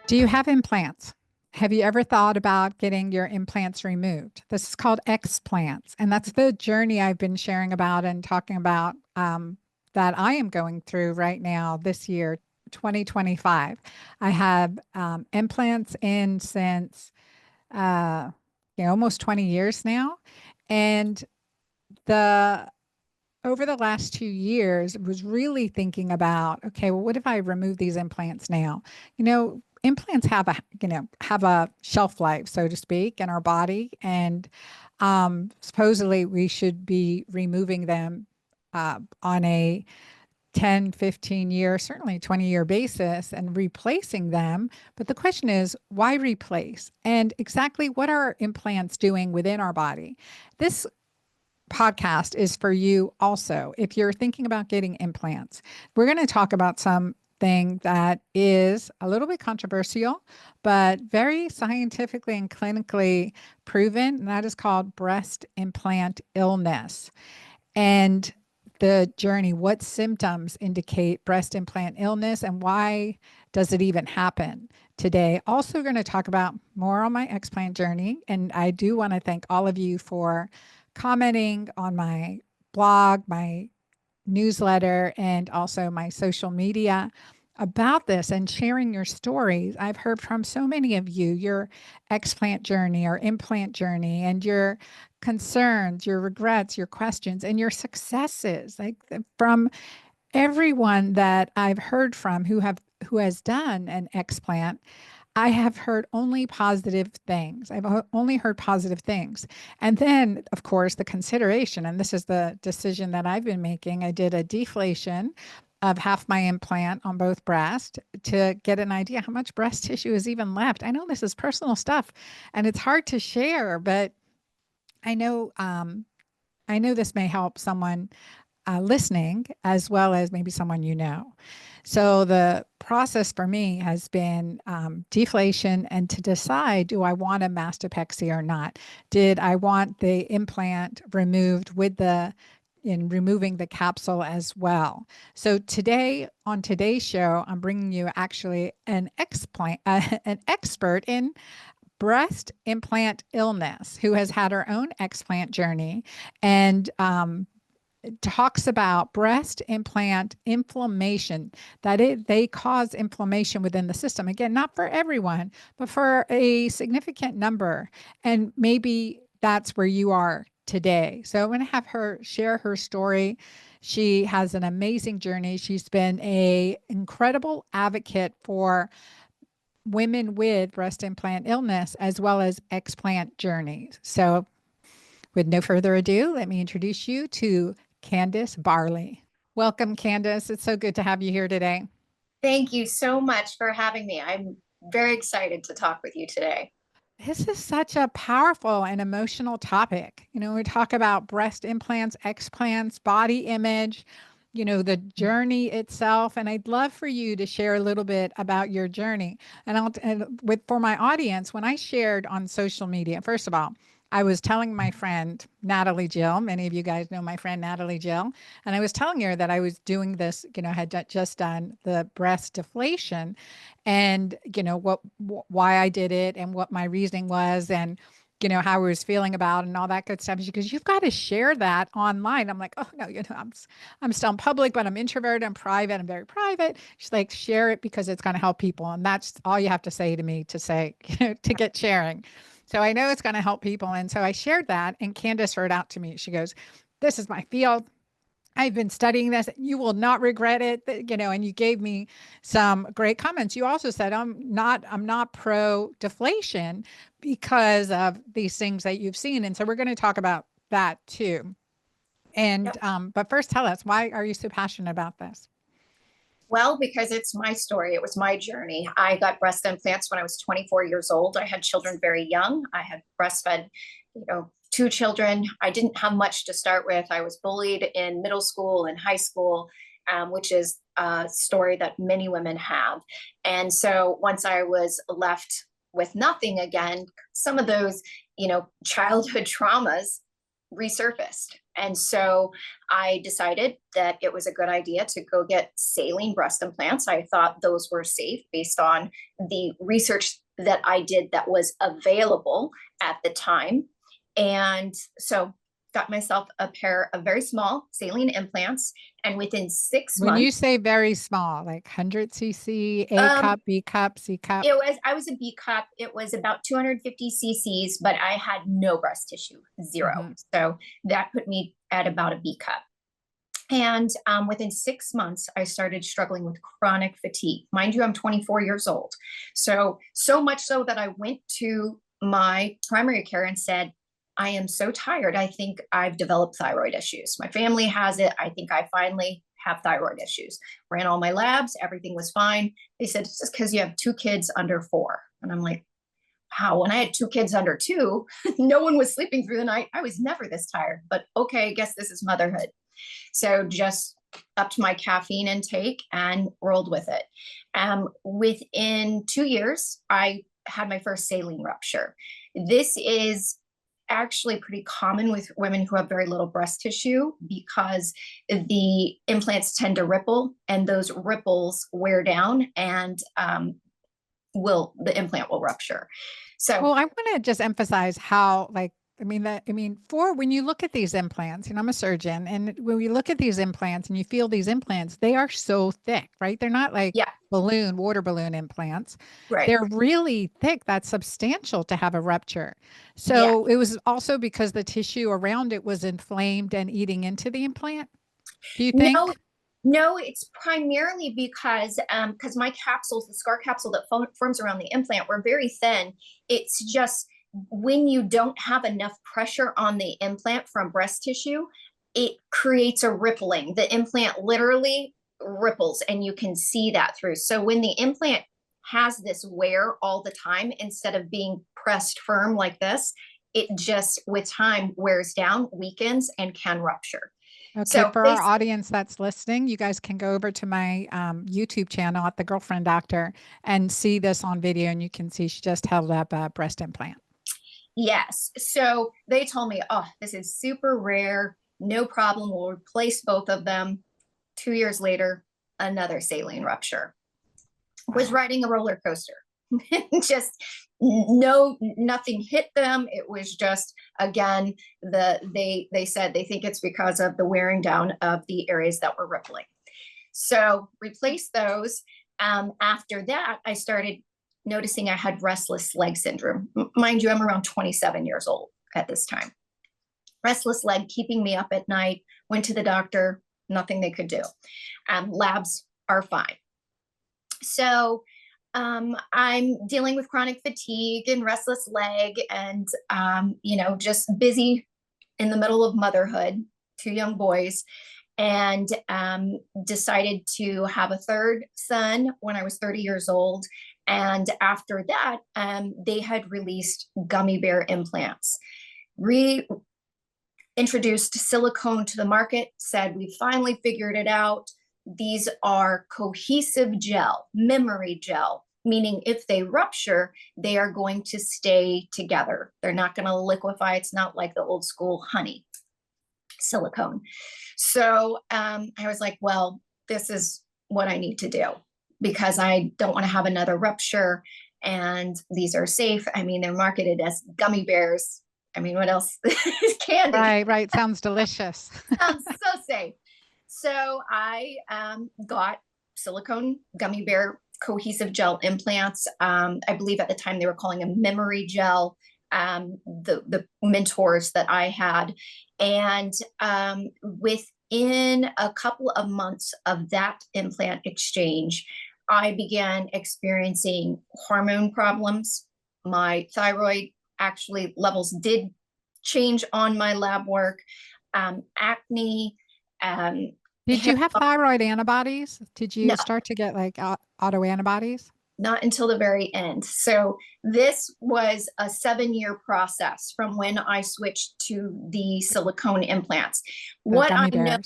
Do you have implants? Have you ever thought about getting your implants removed? This is called explants, and that's the journey I've been sharing about and talking about that I am going through right now this year, 2025. I have implants in since uh, almost 20 years now, and the over the last 2 years was really thinking about, okay, well, what if I remove these implants now? Implants have a shelf life, so to speak, in our body, and supposedly we should be removing them on a 10, 15-year, certainly 20-year basis and replacing them. But the question is, why replace? And exactly what are implants doing within our body? This podcast is for you also. If you're thinking about getting implants, we're going to talk about something that is a little bit controversial, but very scientifically and clinically proven, and that is called breast implant illness. And the journey, what symptoms indicate breast implant illness and why does it even happen today? Also, going to talk about more on my explant journey. And I do want to thank all of you for commenting on my blog, my newsletter, and also my social media about this and sharing your stories. I've heard from so many of you, your explant journey or implant journey, and your concerns, your regrets, your questions, and your successes. Like from everyone that I've heard from who has done an explant, I have heard only positive things. Only heard positive things. And then, of course, the consideration, and this is the decision that I've been making. I did a deflation of half my implant on both breasts to get an idea how much breast tissue is even left. I know this is personal stuff and it's hard to share, but I know, I know this may help someone listening as well as maybe someone you know. So the process for me has been deflation and to decide, do I want a mastopexy or not? Did I want the implant removed in removing the capsule as well? So today on today's show, I'm bringing you actually an expert in breast implant illness who has had her own explant journey and talks about breast implant inflammation, they cause inflammation within the system. Again, not for everyone, but for a significant number. And maybe that's where you are today. So I'm going to have her share her story. She has an amazing journey. She's been an incredible advocate for women with breast implant illness as well as explant journeys. So with no further ado, let me introduce you to Candice Barley. Welcome, Candice. It's so good to have you here today. Thank you so much for having me. I'm very excited to talk with you today. This is such a powerful and emotional topic. We talk about breast implants, explants, body image, the journey itself. And I'd love for you to share a little bit about your journey. For my audience, when I shared on social media, first of all, I was telling my friend, Natalie Jill, many of you guys know my friend, Natalie Jill, and I was telling her that I was doing this, had just done the breast deflation and, why I did it and what my reasoning was and, how I was feeling about and all that good stuff. She goes, you've got to share that online. I'm like, oh no, I'm still in public, but I'm introverted, I'm private, I'm very private. She's like, share it because it's going to help people. And that's all you have to say to me to say, to get sharing. So I know it's going to help people. And so I shared that and Candice heard out to me. She goes, this is my field. I've been studying this. You will not regret it, and you gave me some great comments. You also said, I'm not pro deflation because of these things that you've seen. And so we're going to talk about that too. And, Yep. but first tell us, why are you so passionate about this? Well, because it's my story. It was my journey. I got breast implants when I was 24 years old. I had children very young. I had breastfed, two children. I didn't have much to start with. I was bullied in middle school and high school, which is a story that many women have. And so once I was left with nothing again, some of those, childhood traumas resurfaced. And so I decided that it was a good idea to go get saline breast implants. I thought those were safe based on the research that I did that was available at the time. And so got myself a pair of very small saline implants. And within 6 months. When you say very small, like 100 cc, A cup, B cup, C cup? I was a B cup. It was about 250 cc's, but I had no breast tissue, zero. So that put me at about a B cup. And within 6 months, I started struggling with chronic fatigue. Mind you, I'm 24 years old. So much so that I went to my primary care and said, I am so tired. I think I've developed thyroid issues. My family has it. I think I finally have thyroid issues. Ran all my labs. Everything was fine. They said, it's just because you have 2 kids under 4. And I'm like, wow, when I had 2 kids under 2, no one was sleeping through the night. I was never this tired, but okay, I guess this is motherhood. So just upped my caffeine intake and rolled with it. Within 2 years, I had my first saline rupture. This is actually pretty common with women who have very little breast tissue because the implants tend to ripple, and those ripples wear down, and the implant will rupture. So, well, I want to just emphasize how, like, for when you look at these implants, and I'm a surgeon, and when we look at these implants and you feel these implants, they are so thick, right? They're not like water balloon implants. right. They're really thick. That's substantial to have a rupture. So it was also because the tissue around it was inflamed and eating into the implant. Do you think? No, it's primarily because my capsules, the scar capsule that forms around the implant, were very thin. It's just when you don't have enough pressure on the implant from breast tissue, it creates a rippling. The implant literally ripples, and you can see that through. So when the implant has this wear all the time, instead of being pressed firm like this, it just with time wears down, weakens, and can rupture. Okay, so for our audience that's listening, you guys can go over to my YouTube channel at The Girlfriend Doctor and see this on video, and you can see she just held up a breast implant. Yes. So they told me, oh, this is super rare. No problem. We'll replace both of them. 2 years later, another saline rupture. Wow. Was riding a roller coaster. Just nothing hit them. It was just, again, they said they think it's because of the wearing down of the areas that were rippling. So replace those. After that, I started noticing I had restless leg syndrome. Mind you, I'm around 27 years old at this time. Restless leg keeping me up at night. Went to the doctor, nothing they could do. Labs are fine. So I'm dealing with chronic fatigue and restless leg, and just busy in the middle of motherhood, 2 young boys, and decided to have a third son when I was 30 years old. And after that, they had released gummy bear implants, reintroduced silicone to the market, said, we finally figured it out. These are cohesive gel, memory gel, meaning if they rupture, they are going to stay together. They're not going to liquefy. It's not like the old school honey silicone. So I was like, well, this is what I need to do, because I don't want to have another rupture, and these are safe. I mean, they're marketed as gummy bears. I mean, what else? Candy. Right. Sounds delicious. Sounds so safe. So I got silicone gummy bear cohesive gel implants. I believe at the time they were calling them memory gel, the mentors that I had. And within a couple of months of that implant exchange, I began experiencing hormone problems. My thyroid actually levels did change on my lab work, acne. Did you have thyroid antibodies? Did you start to get like autoantibodies? Not until the very end. So this was a 7-year process from when I switched to the silicone implants. What I know,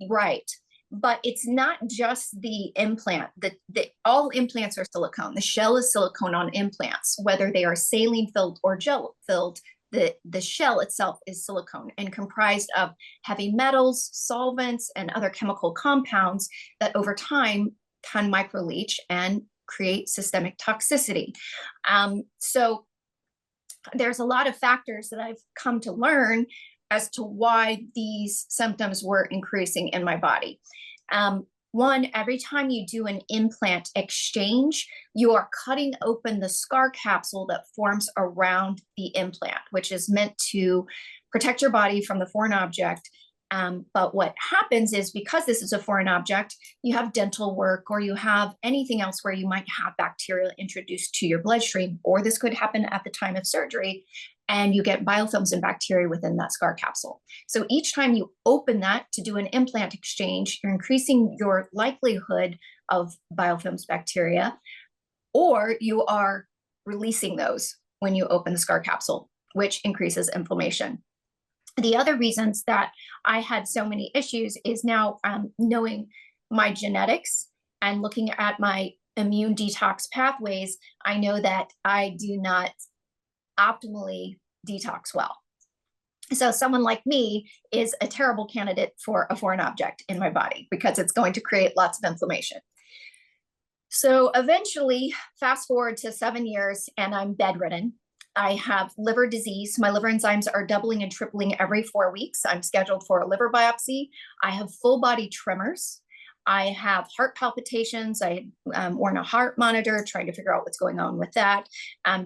right. But it's not just the implant. All implants are silicone. The shell is silicone on implants, whether they are saline filled or gel filled. the shell itself is silicone and comprised of heavy metals, solvents, and other chemical compounds that over time can microleach and create systemic toxicity. So there's a lot of factors that I've come to learn as to why these symptoms were increasing in my body. One, every time you do an implant exchange, you are cutting open the scar capsule that forms around the implant, which is meant to protect your body from the foreign object. But what happens is, because this is a foreign object, you have dental work or you have anything else where you might have bacteria introduced to your bloodstream, or this could happen at the time of surgery, and you get biofilms and bacteria within that scar capsule. So each time you open that to do an implant exchange, you're increasing your likelihood of biofilms bacteria, or you are releasing those when you open the scar capsule, which increases inflammation. The other reasons that I had so many issues is now knowing my genetics and looking at my immune detox pathways, I know that I do not optimally detox well. So someone like me is a terrible candidate for a foreign object in my body because it's going to create lots of inflammation. So eventually, fast forward to 7 years, and I'm bedridden. I have liver disease. My liver enzymes are doubling and tripling every 4 weeks. I'm scheduled for a liver biopsy. I have full body tremors. I have heart palpitations. I worn a heart monitor, trying to figure out what's going on with that.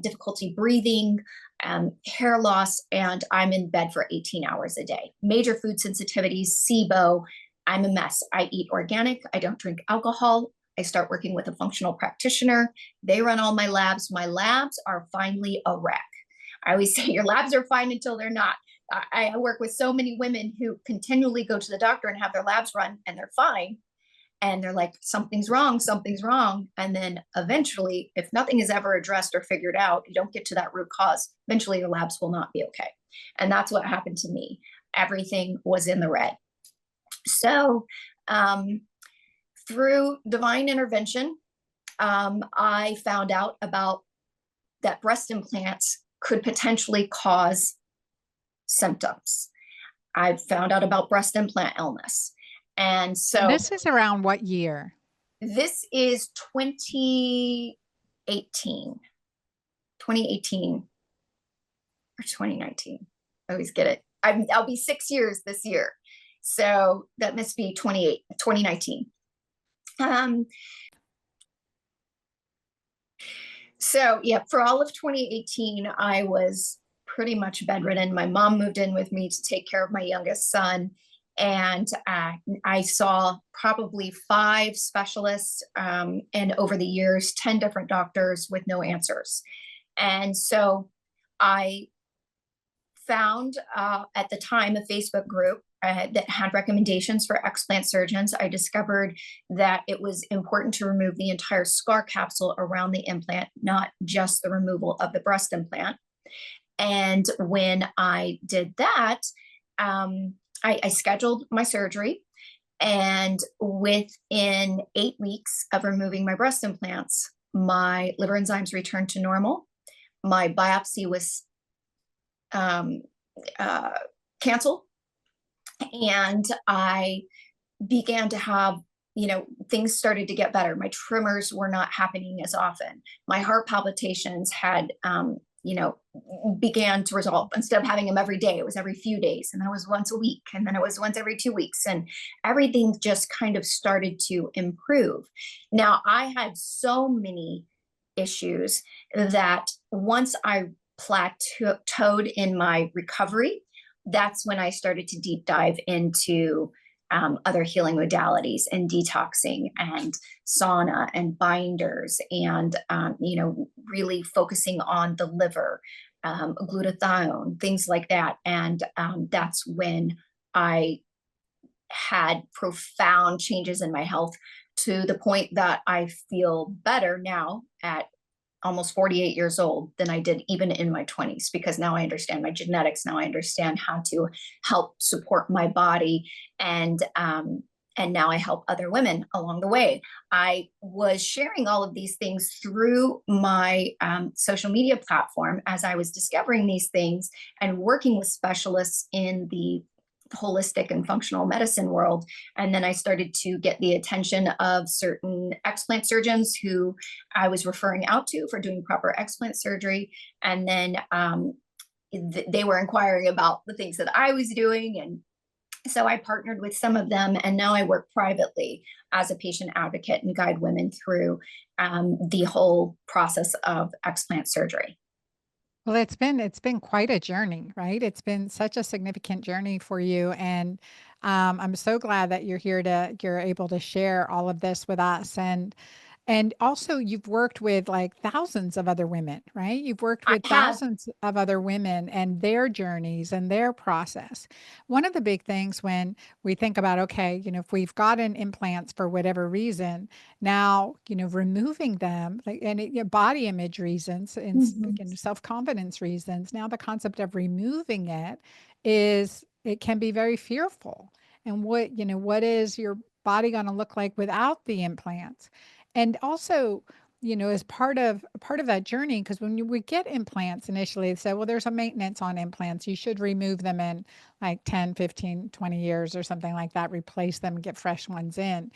Difficulty breathing, hair loss, and I'm in bed for 18 hours a day. Major food sensitivities, SIBO. I'm a mess. I eat organic. I don't drink alcohol. I start working with a functional practitioner. They run all my labs. My labs are finally a wreck. I always say your labs are fine until they're not. I work with so many women who continually go to the doctor and have their labs run and they're fine. And they're like, something's wrong, something's wrong. And then eventually, if nothing is ever addressed or figured out, you don't get to that root cause, eventually your labs will not be okay. And that's what happened to me. Everything was in the red. So through divine intervention, I found out about that breast implants could potentially cause symptoms. I found out about breast implant illness. And so this is around what year? This is 2018 or 2019. I always get it. I'll be 6 years this year. So that must be 2019. So yeah, for all of 2018, I was pretty much bedridden. My mom moved in with me to take care of my youngest son. And I saw probably 5 specialists, and over the years, 10 different doctors with no answers. And so I found at the time a Facebook group that had recommendations for explant surgeons. I discovered that it was important to remove the entire scar capsule around the implant, not just the removal of the breast implant. And when I did that, I scheduled my surgery, and within 8 weeks of removing my breast implants, my liver enzymes returned to normal. My biopsy was canceled, and I began to have, things started to get better. My tremors were not happening as often. My heart palpitations had, began to resolve. Instead of having them every day, it was every few days, and then it was once a week, and then it was once every 2 weeks, and everything just kind of started to improve. Now, I had so many issues that once I plateaued in my recovery, that's when I started to deep dive into other healing modalities and detoxing and sauna and binders and, really focusing on the liver, glutathione, things like that. And that's when I had profound changes in my health, to the point that I feel better now at almost 48 years old than I did even in my 20s, because now I understand my genetics. Now I understand how to help support my body and And now I help other women along the way. I was sharing all of these things through my social media platform as I was discovering these things and working with specialists in the holistic and functional medicine world. And then I started to get the attention of certain explant surgeons who I was referring out to for doing proper explant surgery. And then they were inquiring about the things that I was doing. And so I partnered with some of them, and now I work privately as a patient advocate and guide women through the whole process of explant surgery. Well, it's been quite a journey, right? It's been such a significant journey for you, and I'm so glad that you're able to share all of this with us. And also, you've worked with like thousands of other women, right? You've worked I with have, thousands of other women and their journeys and their process. One of the big things when we think about, okay, if we've gotten implants for whatever reason, now, removing them, like, and body image reasons and Mhm. self-confidence reasons, now the concept of removing it can be very fearful. And what is your body going to look like without the implants? And also, as part of that journey, because when we get implants initially, they say, well, there's a maintenance on implants. You should remove them in like 10, 15, 20 years or something like that, replace them, get fresh ones in.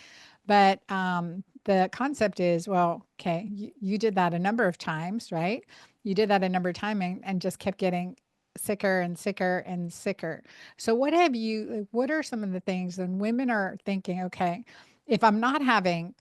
But the concept is, well, okay, you did that a number of times, right? You did that a number of times and just kept getting sicker and sicker and sicker. So what are some of the things when women are thinking, okay, if I'm not having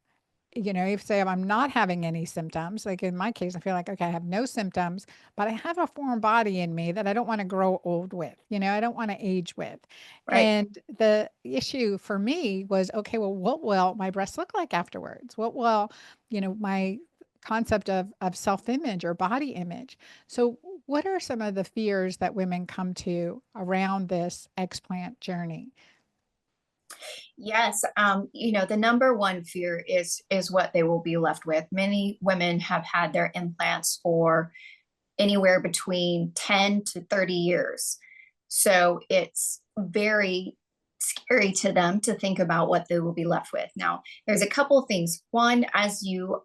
if say I'm not having any symptoms, like in my case, I feel like, okay, I have no symptoms, but I have a foreign body in me that I don't want to grow old with, I don't want to age with. Right. And the issue for me was, okay, well, what will my breasts look like afterwards? What will, my concept of self-image or body image? So what are some of the fears that women come to around this explant journey? Yes, the number one fear is what they will be left with. Many women have had their implants for anywhere between 10 to 30 years. So it's very scary to them to think about what they will be left with. Now, there's a couple of things. One, as you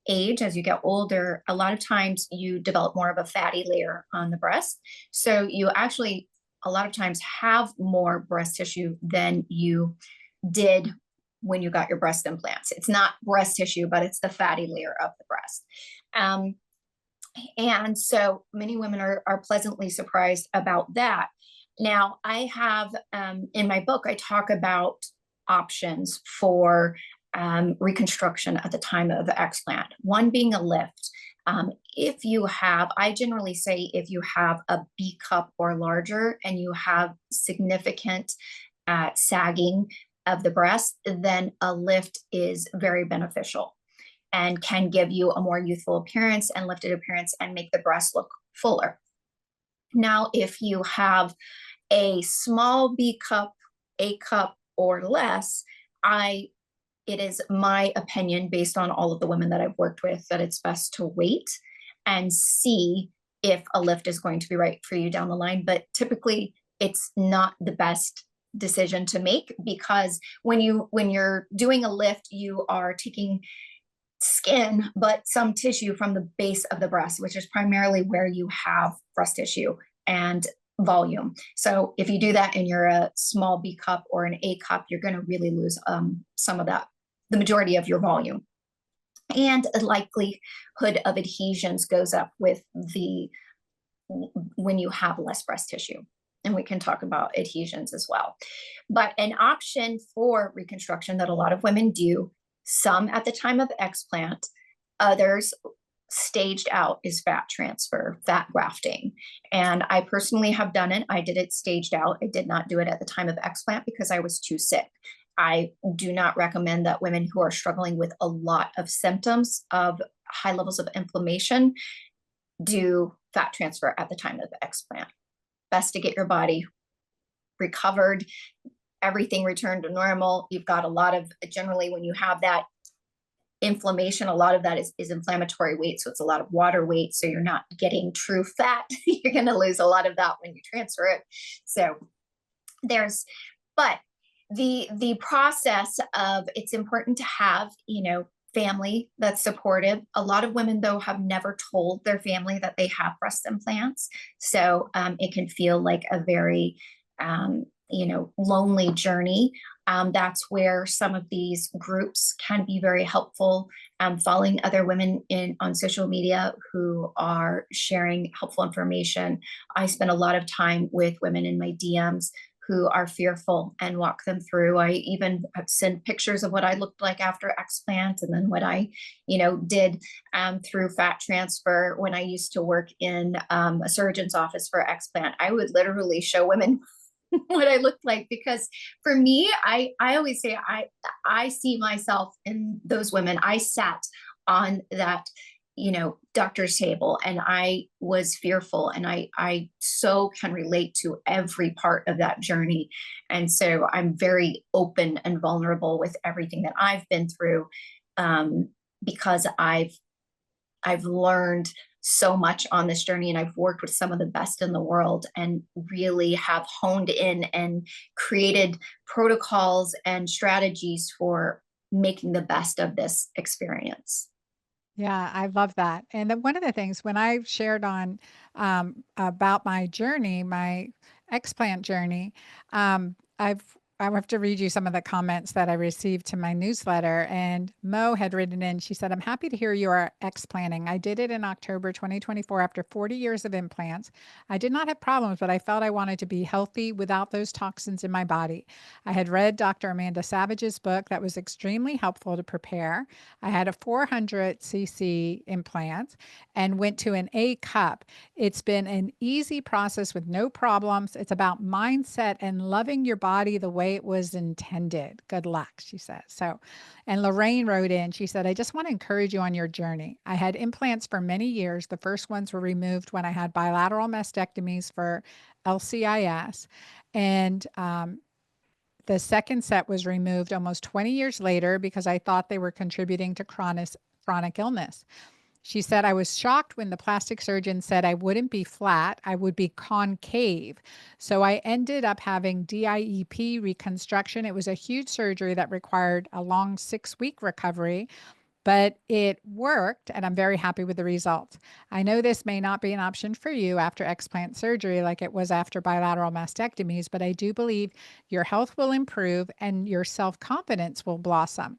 age, as you get older, a lot of times you develop more of a fatty layer on the breast. So you actually, a lot of times, have more breast tissue than you did when you got your breast implants. It's not breast tissue, but it's the fatty layer of the breast. Um, and so many women are pleasantly surprised about that. Now, I have in my book, I talk about options for reconstruction at the time of explant, one being a lift. If you have, I generally say, if you have a B cup or larger and you have significant sagging of the breast, then a lift is very beneficial and can give you a more youthful appearance and lifted appearance and make the breast look fuller. Now, if you have a small B cup, A cup, or less, it is my opinion, based on all of the women that I've worked with, that it's best to wait and see if a lift is going to be right for you down the line. But typically, it's not the best decision to make, because when you're doing a lift, you are taking skin, but some tissue from the base of the breast, which is primarily where you have breast tissue and volume. So if you do that and you're a small B cup or an A cup, you're going to really lose some of that, the majority of your volume. And the likelihood of adhesions goes up when you have less breast tissue. And we can talk about adhesions as well. But an option for reconstruction that a lot of women do, some at the time of explant, others staged out, is fat transfer, fat grafting. And I personally have done it. I did it staged out. I did not do it at the time of explant because I was too sick. I do not recommend that women who are struggling with a lot of symptoms of high levels of inflammation do fat transfer at the time of explant. Best to get your body recovered, everything returned to normal. You've got a lot of, generally when you have that inflammation, a lot of that is inflammatory weight. So it's a lot of water weight. So you're not getting true fat. You're going to lose a lot of that when you transfer it. So but the process of, it's important to have, family that's supportive. A lot of women, though, have never told their family that they have breast implants. So it can feel like a very, lonely journey. That's where some of these groups can be very helpful. Following other women on social media who are sharing helpful information. I spend a lot of time with women in my DMs who are fearful and walk them through. I even send pictures of what I looked like after explant, and then what I, did through fat transfer when I used to work in a surgeon's office for explant. I would literally show women what I looked like, because for me, I always say I see myself in those women. I sat on that doctor's table, and I was fearful, and I so can relate to every part of that journey. And so I'm very open and vulnerable with everything that I've been through, because I've learned so much on this journey, and I've worked with some of the best in the world, and really have honed in and created protocols and strategies for making the best of this experience. Yeah, I love that. And then one of the things when I shared on about my journey, my explant journey, I have to read you some of the comments that I received to my newsletter. And Mo had written in, she said, "I'm happy to hear you are explanting. I did it in October 2024 after 40 years of implants. I did not have problems, but I felt I wanted to be healthy without those toxins in my body. I had read Dr. Amanda Savage's book that was extremely helpful to prepare. I had a 400 cc implant and went to an A cup. It's been an easy process with no problems. It's about mindset and loving your body the way it was intended. Good luck," she says. So, and Lorraine wrote in, she said, "I just want to encourage you on your journey. I had implants for many years. The first ones were removed when I had bilateral mastectomies for LCIS. And the second set was removed almost 20 years later because I thought they were contributing to chronic illness. She said, I was shocked when the plastic surgeon said I wouldn't be flat, I would be concave. So I ended up having DIEP reconstruction. It was a huge surgery that required a long 6-week recovery, but it worked, and I'm very happy with the results. I know this may not be an option for you after explant surgery like it was after bilateral mastectomies, but I do believe your health will improve and your self-confidence will blossom."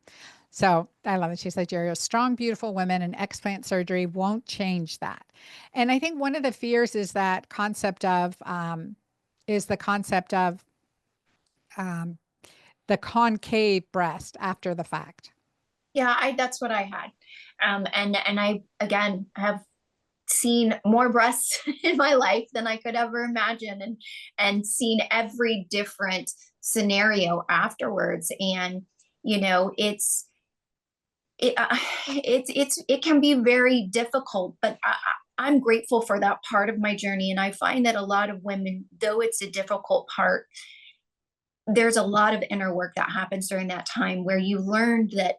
So I love it. She said, "You're a strong, beautiful woman, and explant surgery won't change that." And I think one of the fears is that concept of, the concept of um, the concave breast after the fact. Yeah, that's what I had. And I, again, have seen more breasts in my life than I could ever imagine, and seen every different scenario afterwards. And, it can be very difficult, but I'm grateful for that part of my journey. And I find that a lot of women, though it's a difficult part, there's a lot of inner work that happens during that time where you learn that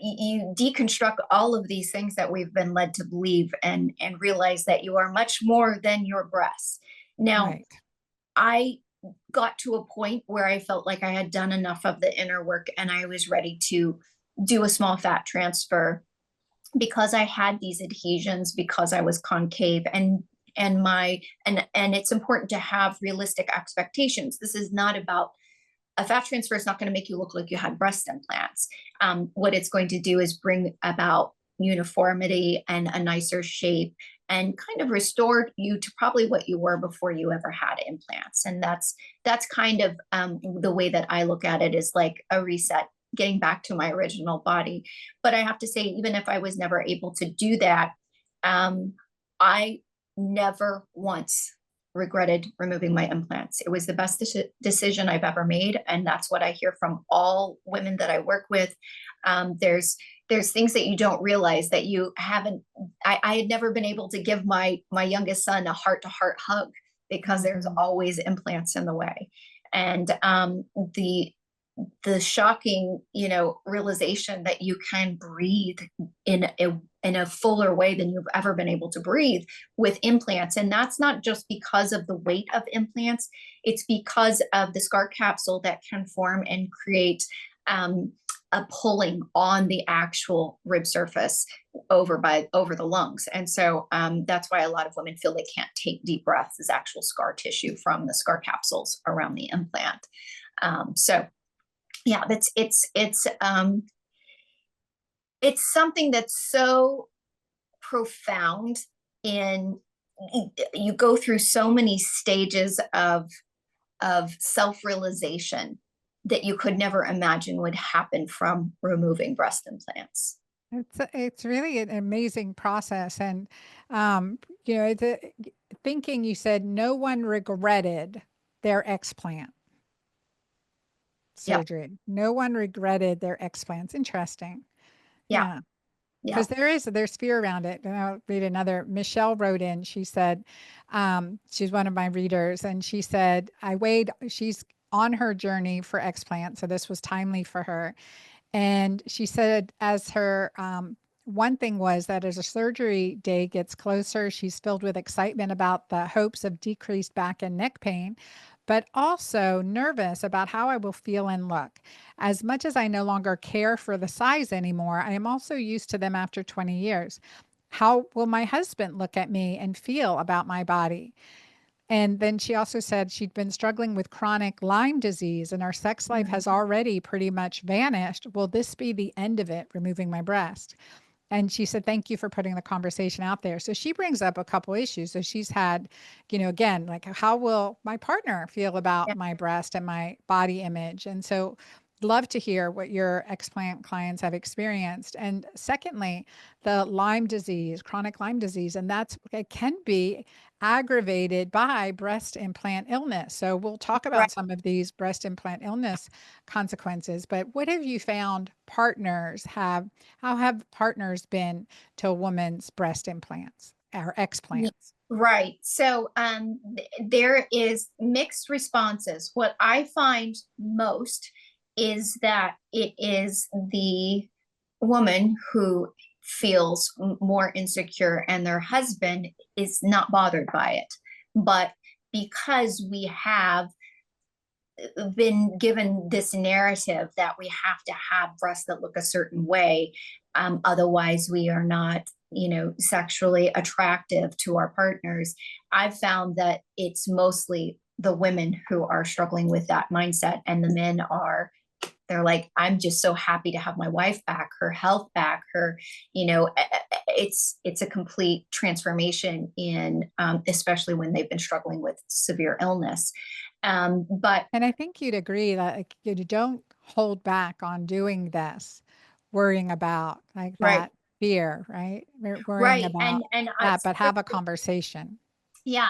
you deconstruct all of these things that we've been led to believe, and realize that you are much more than your breasts. Now, Right. I got to a point where I felt like I had done enough of the inner work, and I was ready to do a small fat transfer, because I had these adhesions, because I was concave, and it's important to have realistic expectations. This is not about, a fat transfer is not going to make you look like you had breast implants. What it's going to do is bring about uniformity and a nicer shape, and kind of restore you to probably what you were before you ever had implants. And that's kind of the way that I look at it, is like a reset, getting back to my original body. But I have to say, even if I was never able to do that, I never once regretted removing my implants. It was the best decision I've ever made. And that's what I hear from all women that I work with. There's things that you don't realize that you haven't. I had never been able to give my youngest son a heart-to-heart hug, because there's always implants in the way. And the shocking, realization that you can breathe in in a fuller way than you've ever been able to breathe with implants. And that's not just because of the weight of implants, it's because of the scar capsule that can form and create a pulling on the actual rib surface over the lungs. And so that's why a lot of women feel they can't take deep breaths, is actual scar tissue from the scar capsules around the implant. So yeah, it's something that's so profound, in you go through so many stages of self-realization that you could never imagine would happen from removing breast implants. It's really an amazing process. And, thinking, you said no one regretted their explant Yeah, surgery. No one regretted their explants. Interesting. yeah, Yeah. yeah. Because there's fear around it. And I'll read another. Michelle wrote in, she said, she's one of my readers, and she said, she's on her journey for explant. So this was timely for her. And she said, as her, one thing was that as her surgery day gets closer, she's filled with excitement about the hopes of decreased back and neck pain, but also nervous about how I will feel and look. As much as I no longer care for the size anymore, I am also used to them after 20 years. How will my husband look at me and feel about my body? And then she also said she'd been struggling with chronic Lyme disease and our sex life has already pretty much vanished. Will this be the end of it, removing my breast? And she said, thank you for putting the conversation out there. So she brings up a couple issues. So she's had, again, like, how will my partner feel about Yeah. my breast and my body image? And so love to hear what your explant clients have experienced. And secondly, the Lyme disease, chronic Lyme disease, and it can be aggravated by breast implant illness. So we'll talk Right. about some of these breast implant illness consequences, but what have you found how have partners been to a woman's breast implants or explants? Right. So there is mixed responses. What I find most is that it is the woman who feels more insecure and their husband is not bothered by it. But because we have been given this narrative that we have to have breasts that look a certain way, otherwise we are not, sexually attractive to our partners. I've found that it's mostly the women who are struggling with that mindset, and the men they're like, I'm just so happy to have my wife back, her health back, it's a complete transformation in, especially when they've been struggling with severe illness. But And I think you'd agree that, like, you don't hold back on doing this, worrying about like right, that fear, right? Worrying right, about and that, but have a conversation. yeah,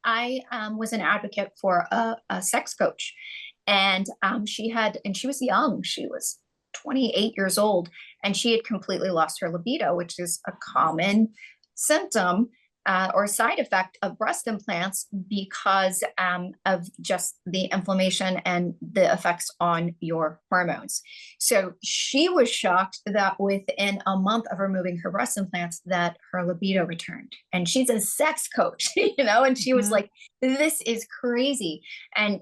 I was an advocate for a sex coach, and she was young. She was 28 years old, and she had completely lost her libido, which is a common symptom or side effect of breast implants because of just the inflammation and the effects on your hormones. So she was shocked that within a month of removing her breast implants, that her libido returned. And she's a sex coach, and she was Mhm. like, "This is crazy." And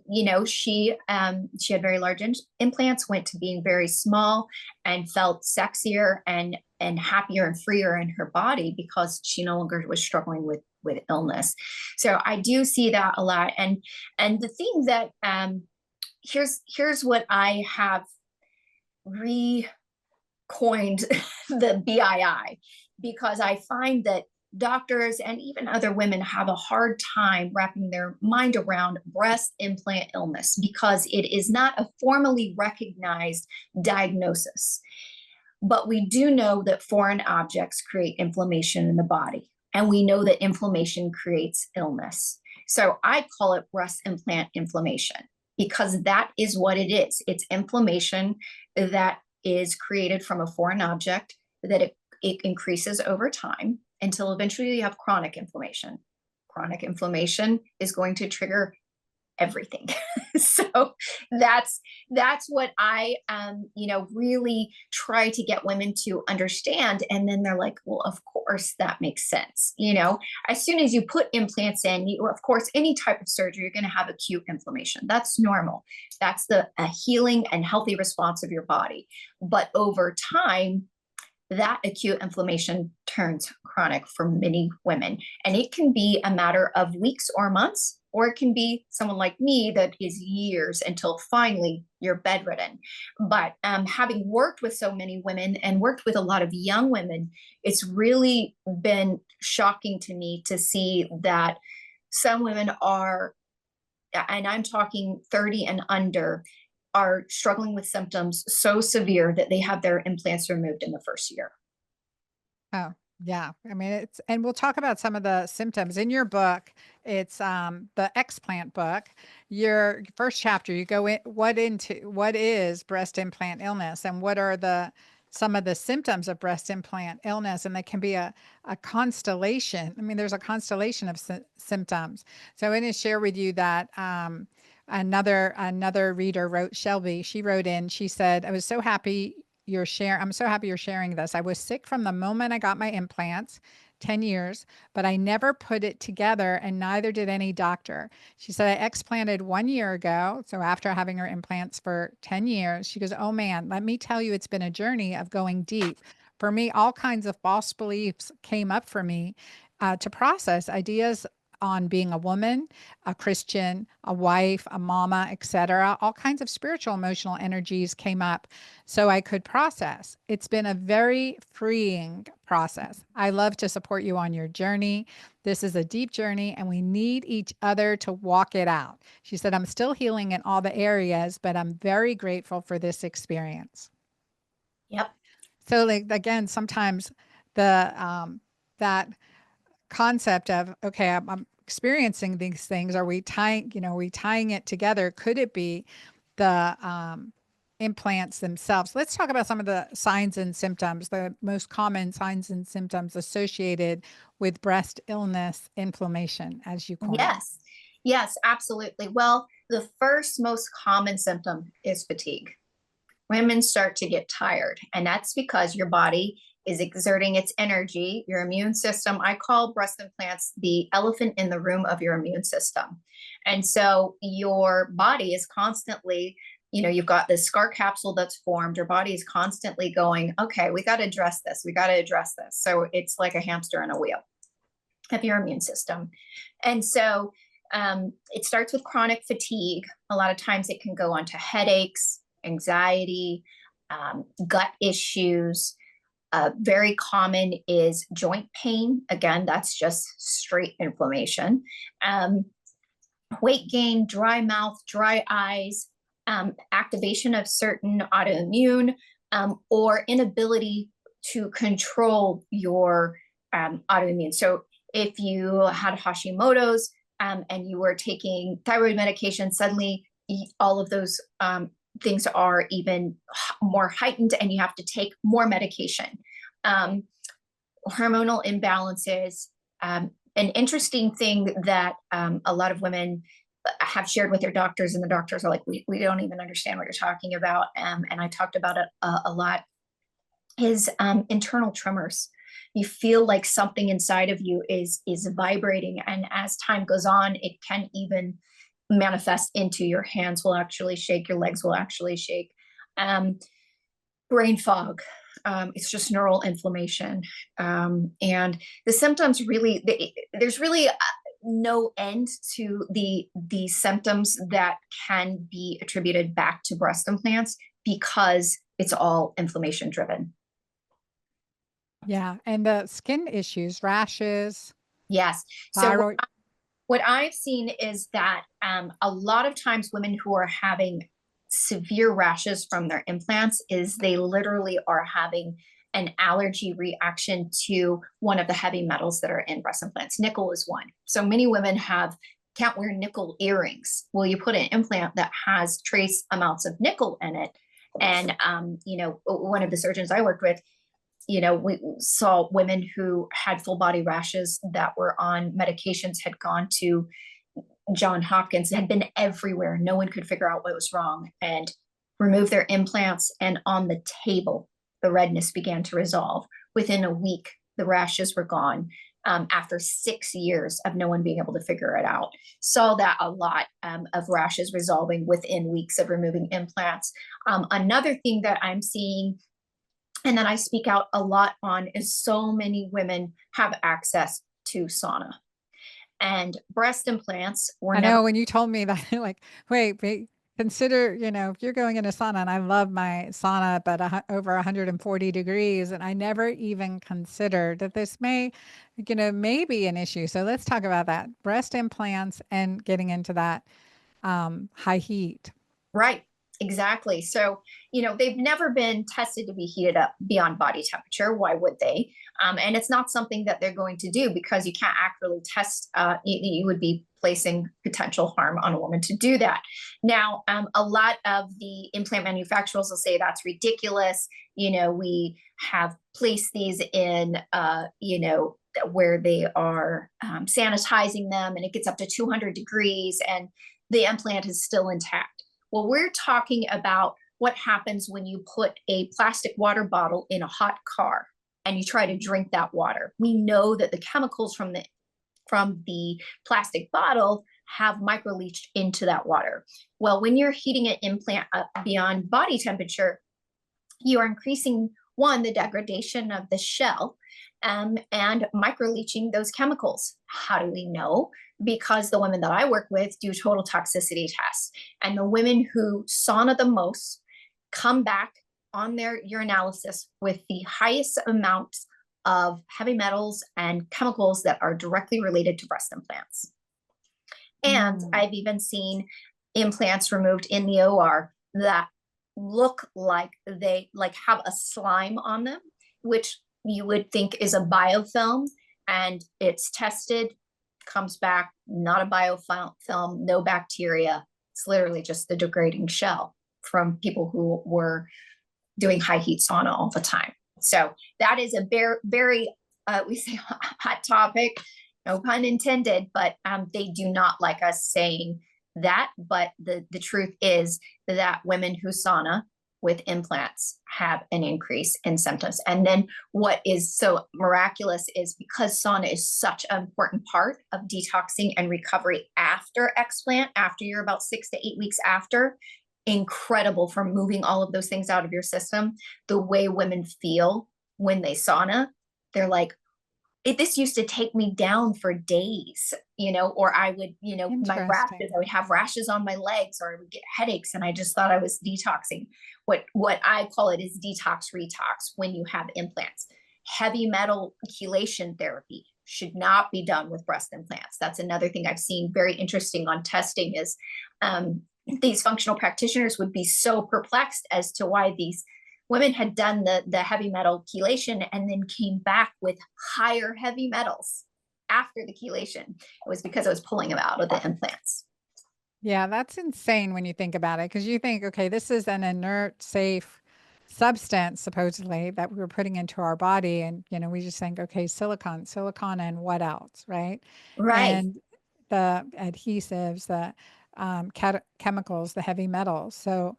she had very large implants, went to being very small, and felt sexier and happier and freer in her body because she no longer was struggling with illness. So I do see that a lot. And the thing that here's what I have recoined the BII, because I find that doctors and even other women have a hard time wrapping their mind around breast implant illness because it is not a formally recognized diagnosis. But we do know that foreign objects create inflammation in the body, and we know that inflammation creates illness. So I call it breast implant inflammation because that is what it is. It's inflammation that is created from a foreign object, that it increases over time until eventually you have chronic inflammation. Chronic inflammation is going to trigger everything. So that's what I really try to get women to understand. And then they're like, well, of course that makes sense. As soon as you put implants in, of course, any type of surgery, you're going to have acute inflammation. That's normal. That's a healing and healthy response of your body. But over time, that acute inflammation turns chronic for many women. And it can be a matter of weeks or months, or it can be someone like me that is years until finally you're bedridden. But having worked with so many women and worked with a lot of young women, it's really been shocking to me to see that some women are, and I'm talking 30 and under, are struggling with symptoms so severe that they have their implants removed in the first year. Oh, yeah. I mean, and we'll talk about some of the symptoms in your book. It's the Explant Book. Your first chapter, you go in what is breast implant illness, and what are some of the symptoms of breast implant illness, and they can be a constellation. I mean, there's a constellation of symptoms. So I'm going to share with you that another reader wrote, Shelby, she wrote in, she said, I'm so happy you're sharing this. I was sick from the moment I got my implants, 10 years, but I never put it together, and neither did any doctor. She said, I explanted 1 year ago. So after having her implants for 10 years, she goes, oh man, let me tell you, it's been a journey of going deep. For me, all kinds of false beliefs came up for me to process ideas on being a woman, a Christian, a wife, a mama, etc. All kinds of spiritual, emotional energies came up so I could process. It's been a very freeing process. I love to support you on your journey. This is a deep journey and we need each other to walk it out. She said, I'm still healing in all the areas, but I'm very grateful for this experience. Yep. So again, sometimes that concept of, okay, I'm experiencing these things. Are we tying it together? Could it be the implants themselves? Let's talk about some of the signs and symptoms, the most common signs and symptoms associated with breast illness inflammation, as you coined. Yes, absolutely. Well, the first most common symptom is fatigue. Women start to get tired, and that's because your body is exerting its energy, your immune system. I call breast implants the elephant in the room of your immune system. And so your body is constantly, you've got this scar capsule that's formed. Your body is constantly going, okay, we got to address this. We got to address this. So it's like a hamster in a wheel of your immune system. And so it starts with chronic fatigue. A lot of times it can go on to headaches, anxiety, gut issues. Very common is joint pain. Again, that's just straight inflammation. Weight gain, dry mouth, dry eyes, activation of certain autoimmune, or inability to control your autoimmune. So if you had Hashimoto's and you were taking thyroid medication, suddenly all of those things are even more heightened and you have to take more medication. Hormonal imbalances. An interesting thing that a lot of women have shared with their doctors, and the doctors are like, we don't even understand what you're talking about. And I talked about it a lot, is internal tremors. You feel like something inside of you is vibrating. And as time goes on, it can even manifest into your hands will actually shake, your legs will actually shake. Brain fog. It's just neural inflammation. And the symptoms really, there's really no end to the symptoms that can be attributed back to breast implants because it's all inflammation driven. Yeah. And the skin issues, rashes. Yes. Thyroid. So what I've seen is that a lot of times women who are having severe rashes from their implants is they literally are having an allergy reaction to one of the heavy metals that are in breast implants. Nickel is one. So many women can't wear nickel earrings. Well, you put an implant that has trace amounts of nickel in it. And, one of the surgeons I worked with, we saw women who had full body rashes that were on medications, had gone to, John Hopkins, had been everywhere. No one could figure out what was wrong, and removed their implants. And on the table, the redness began to resolve. Within a week, the rashes were gone. After 6 years of no one being able to figure it out. Saw that a lot of rashes resolving within weeks of removing implants. Another thing that I'm seeing, and that I speak out a lot on, is so many women have access to sauna. And breast implants were I never. know when you told me that, like, wait, consider, if you're going in a sauna, and I love my sauna, but over 140 degrees, and I never even considered that this may be an issue. So let's talk about that. Breast implants and getting into that high heat. Right, exactly. So, they've never been tested to be heated up beyond body temperature. Why would they? And it's not something that they're going to do, because you can't accurately test. You would be placing potential harm on a woman to do that. Now, a lot of the implant manufacturers will say that's ridiculous. We have placed these in, where they are sanitizing them, and it gets up to 200 degrees, and the implant is still intact. Well, we're talking about what happens when you put a plastic water bottle in a hot car and you try to drink that water. We know that the chemicals from the plastic bottle have microleached into that water. Well, when you're heating an implant up beyond body temperature, you are increasing, one, the degradation of the shell, and microleaching those chemicals. How do we know? Because the women that I work with do total toxicity tests, and the women who sauna the most come back on their urinalysis with the highest amounts of heavy metals and chemicals that are directly related to breast implants. And I've even seen implants removed in the OR that look like they have a slime on them, which you would think is a biofilm, and it's tested, comes back not a biofilm, no bacteria. It's literally just the degrading shell from people who were doing high heat sauna all the time. So that is a very we say hot topic, no pun intended, but they do not like us saying that. But the truth is that women who sauna with implants have an increase in symptoms. And then what is so miraculous is, because sauna is such an important part of detoxing and recovery after explant, after you're about 6 to 8 weeks after, incredible for moving all of those things out of your system. The way women feel when they sauna, they're like, this used to take me down for days, or I would, my rashes, I would have rashes on my legs, or I would get headaches, and I just thought I was detoxing. What I call it is detox retox when you have implants. Heavy metal chelation therapy should not be done with breast implants. That's another thing I've seen very interesting on testing is these functional practitioners would be so perplexed as to why these women had done the heavy metal chelation and then came back with higher heavy metals after the chelation. It was because I was pulling them out of the implants. Yeah, that's insane when you think about it, because you think, okay, this is an inert, safe substance, supposedly, that we were putting into our body. And, we just think, okay, silicone, and what else, right? Right. And the adhesives, the chemicals, the heavy metals. So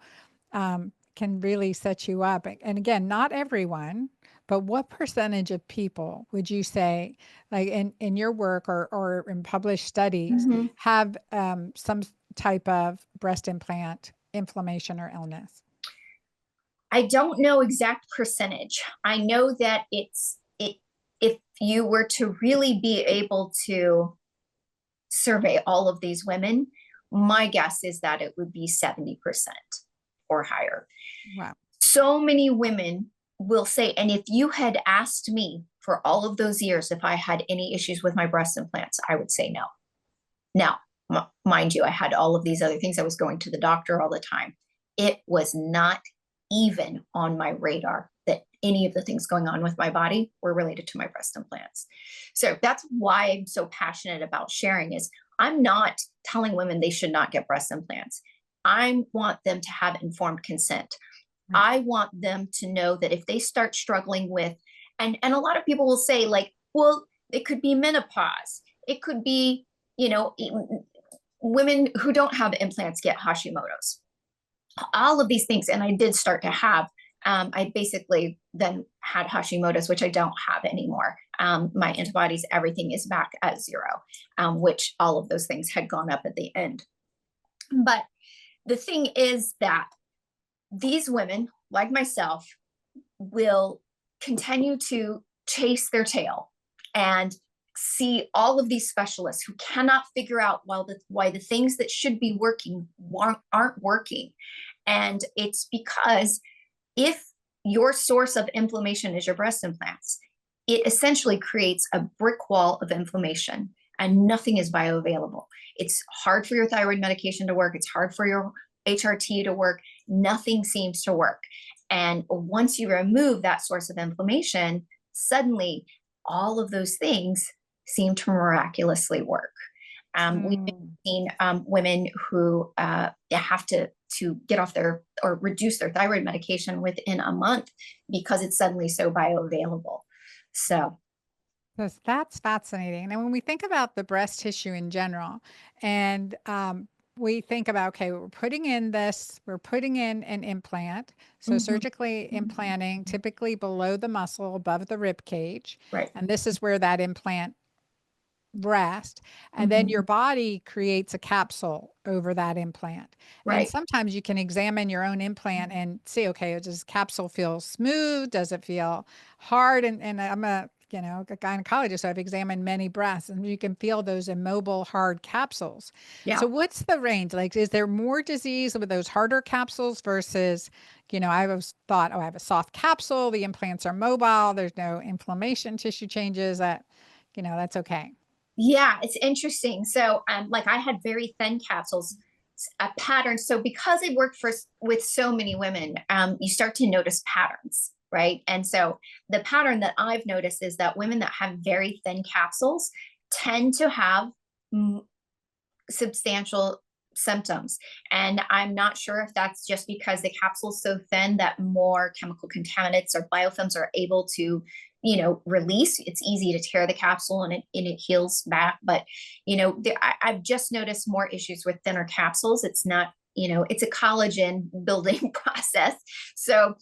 can really set you up. And again, not everyone, but what percentage of people would you say, like in your work or in published studies, have some type of breast implant inflammation or illness? I don't know exact percentage. I know that if you were to really be able to survey all of these women, my guess is that it would be 70% or higher. Wow. So many women will say, and if you had asked me for all of those years if I had any issues with my breast implants, I would say no. Now, mind you, I had all of these other things. I was going to the doctor all the time. It was not even on my radar that any of the things going on with my body were related to my breast implants. So that's why I'm so passionate about sharing is I'm not telling women they should not get breast implants. I want them to have informed consent. I want them to know that if they start struggling with, and a lot of people will say like, well, it could be menopause. It could be, women who don't have implants get Hashimoto's, all of these things. And I did start to have, I basically then had Hashimoto's, which I don't have anymore. My antibodies, everything is back at 0, which all of those things had gone up at the end. But the thing is that these women, like myself, will continue to chase their tail and see all of these specialists who cannot figure out why the things that should be working aren't working. And it's because if your source of inflammation is your breast implants, it essentially creates a brick wall of inflammation and nothing is bioavailable. It's hard for your thyroid medication to work. It's hard for your HRT to work. Nothing seems to work. And once you remove that source of inflammation, suddenly all of those things seem to miraculously work. We've seen women who have to get off their or reduce their thyroid medication within a month because it's suddenly so bioavailable. So that's fascinating. And when we think about the breast tissue in general, and we think about, okay, we're putting in an implant. So surgically implanting, typically below the muscle, above the rib cage. Right. And this is where that implant rests. And then your body creates a capsule over that implant. Right. And sometimes you can examine your own implant and see, okay, does this capsule feel smooth? Does it feel hard? And I'm a gynecologist, so I've examined many breasts, and you can feel those immobile, hard capsules. Yeah. So what's the range? Like, is there more disease with those harder capsules versus, I always thought, oh, I have a soft capsule, the implants are mobile, there's no inflammation, tissue changes, that's okay. Yeah, it's interesting. So, like I had very thin capsules, a pattern. So because I worked with so many women, you start to notice patterns, right? And so the pattern that I've noticed is that women that have very thin capsules tend to have substantial symptoms. And I'm not sure if that's just because the capsule is so thin that more chemical contaminants or biofilms are able to release. It's easy to tear the capsule and it heals back. But, I've just noticed more issues with thinner capsules. It's not, it's a collagen building process. So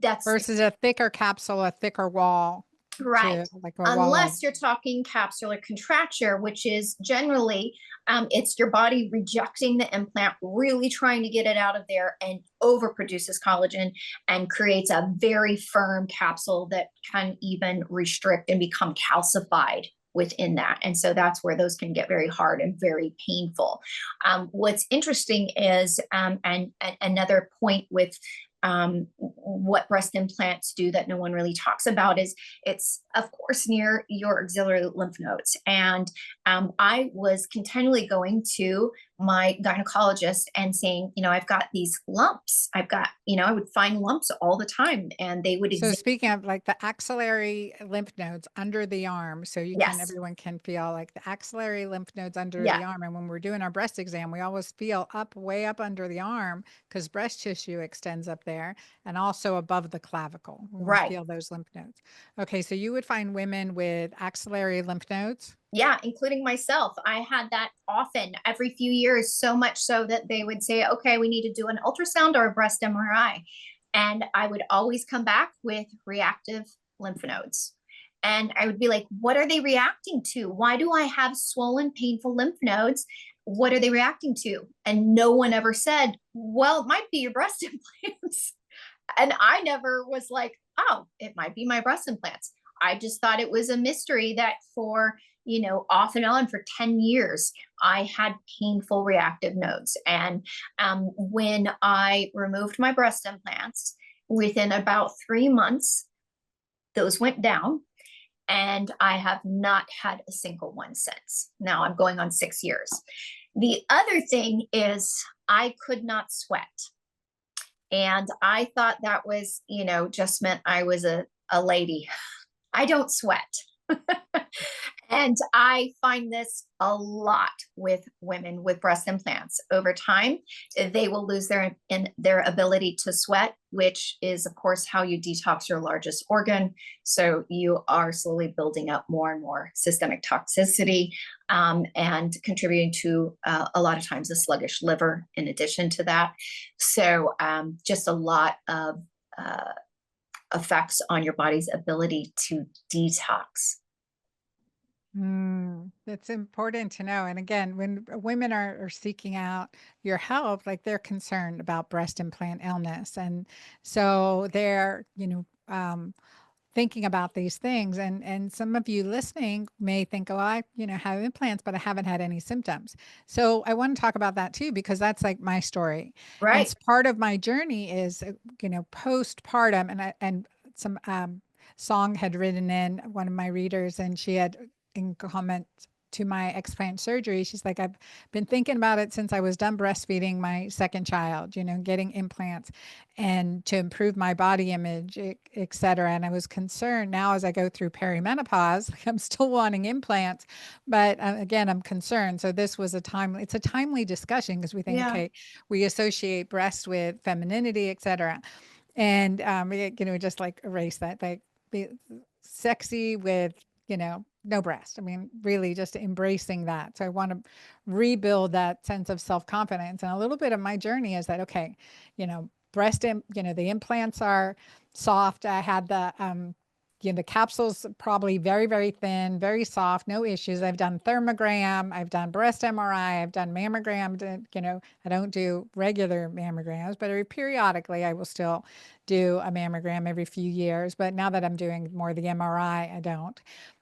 that's versus a thicker capsule, a thicker wall. Right. Unless you're talking capsular contracture, which is generally, it's your body rejecting the implant, really trying to get it out of there, and overproduces collagen and creates a very firm capsule that can even restrict and become calcified within that. And so that's where those can get very hard and very painful. What's interesting is, and another point with what breast implants do that no one really talks about is it's, of course, near your axillary lymph nodes. And I was continually going to my gynecologist and saying, I've got these lumps. I've got, I would find lumps all the time, and they would. So speaking of like the axillary lymph nodes under the arm, so everyone can feel like the axillary lymph nodes under the arm. And when we're doing our breast exam, we always feel way up under the arm because breast tissue extends up there, and also above the clavicle. We feel those lymph nodes. Okay, so you would find women with axillary lymph nodes? Yeah, including myself. I had that often, every few years, so much so that they would say, okay, we need to do an ultrasound or a breast MRI. And I would always come back with reactive lymph nodes. And I would be like, what are they reacting to? Why do I have swollen, painful lymph nodes? What are they reacting to? And no one ever said, well, it might be your breast implants. And I never was like, oh, it might be my breast implants. I just thought it was a mystery that for, off and on for 10 years, I had painful reactive nodes. And when I removed my breast implants, within about 3 months, those went down. And I have not had a single one since. Now I'm going on 6 years. The other thing is I could not sweat. And I thought that was, just meant I was a lady. I don't sweat. And I find this a lot with women with breast implants. Over time, they will lose their ability to sweat, which is, of course, how you detox your largest organ. So you are slowly building up more and more systemic toxicity, and contributing to a lot of times a sluggish liver in addition to that. So just a lot of effects on your body's ability to detox. That's important to know. And again, when women are seeking out your help, like they're concerned about breast implant illness. And so they're, thinking about these things. And some of you listening may think, oh, I, have implants, but I haven't had any symptoms. So I want to talk about that too, because that's like my story. And Right. it's part of my journey is, postpartum and some, song had written in one of my readers, and she had in comment to my explant surgery, she's like, I've been thinking about it since I was done breastfeeding my second child, getting implants and to improve my body image, et cetera. And I was concerned now as I go through perimenopause, like I'm still wanting implants, but again, I'm concerned. So this was it's a timely discussion because we think, Yeah. okay, we associate breast with femininity, et cetera. And, just like erase that, like be sexy with, no breast. I mean, really just embracing that. So I want to rebuild that sense of self-confidence. And a little bit of my journey is that, okay, the implants are soft. I had the capsules probably very, very thin, very soft, no issues. I've done thermogram, I've done breast MRI, I've done mammogram. I don't do regular mammograms, but periodically I will still do a mammogram every few years. But now that I'm doing more of the MRI, I don't.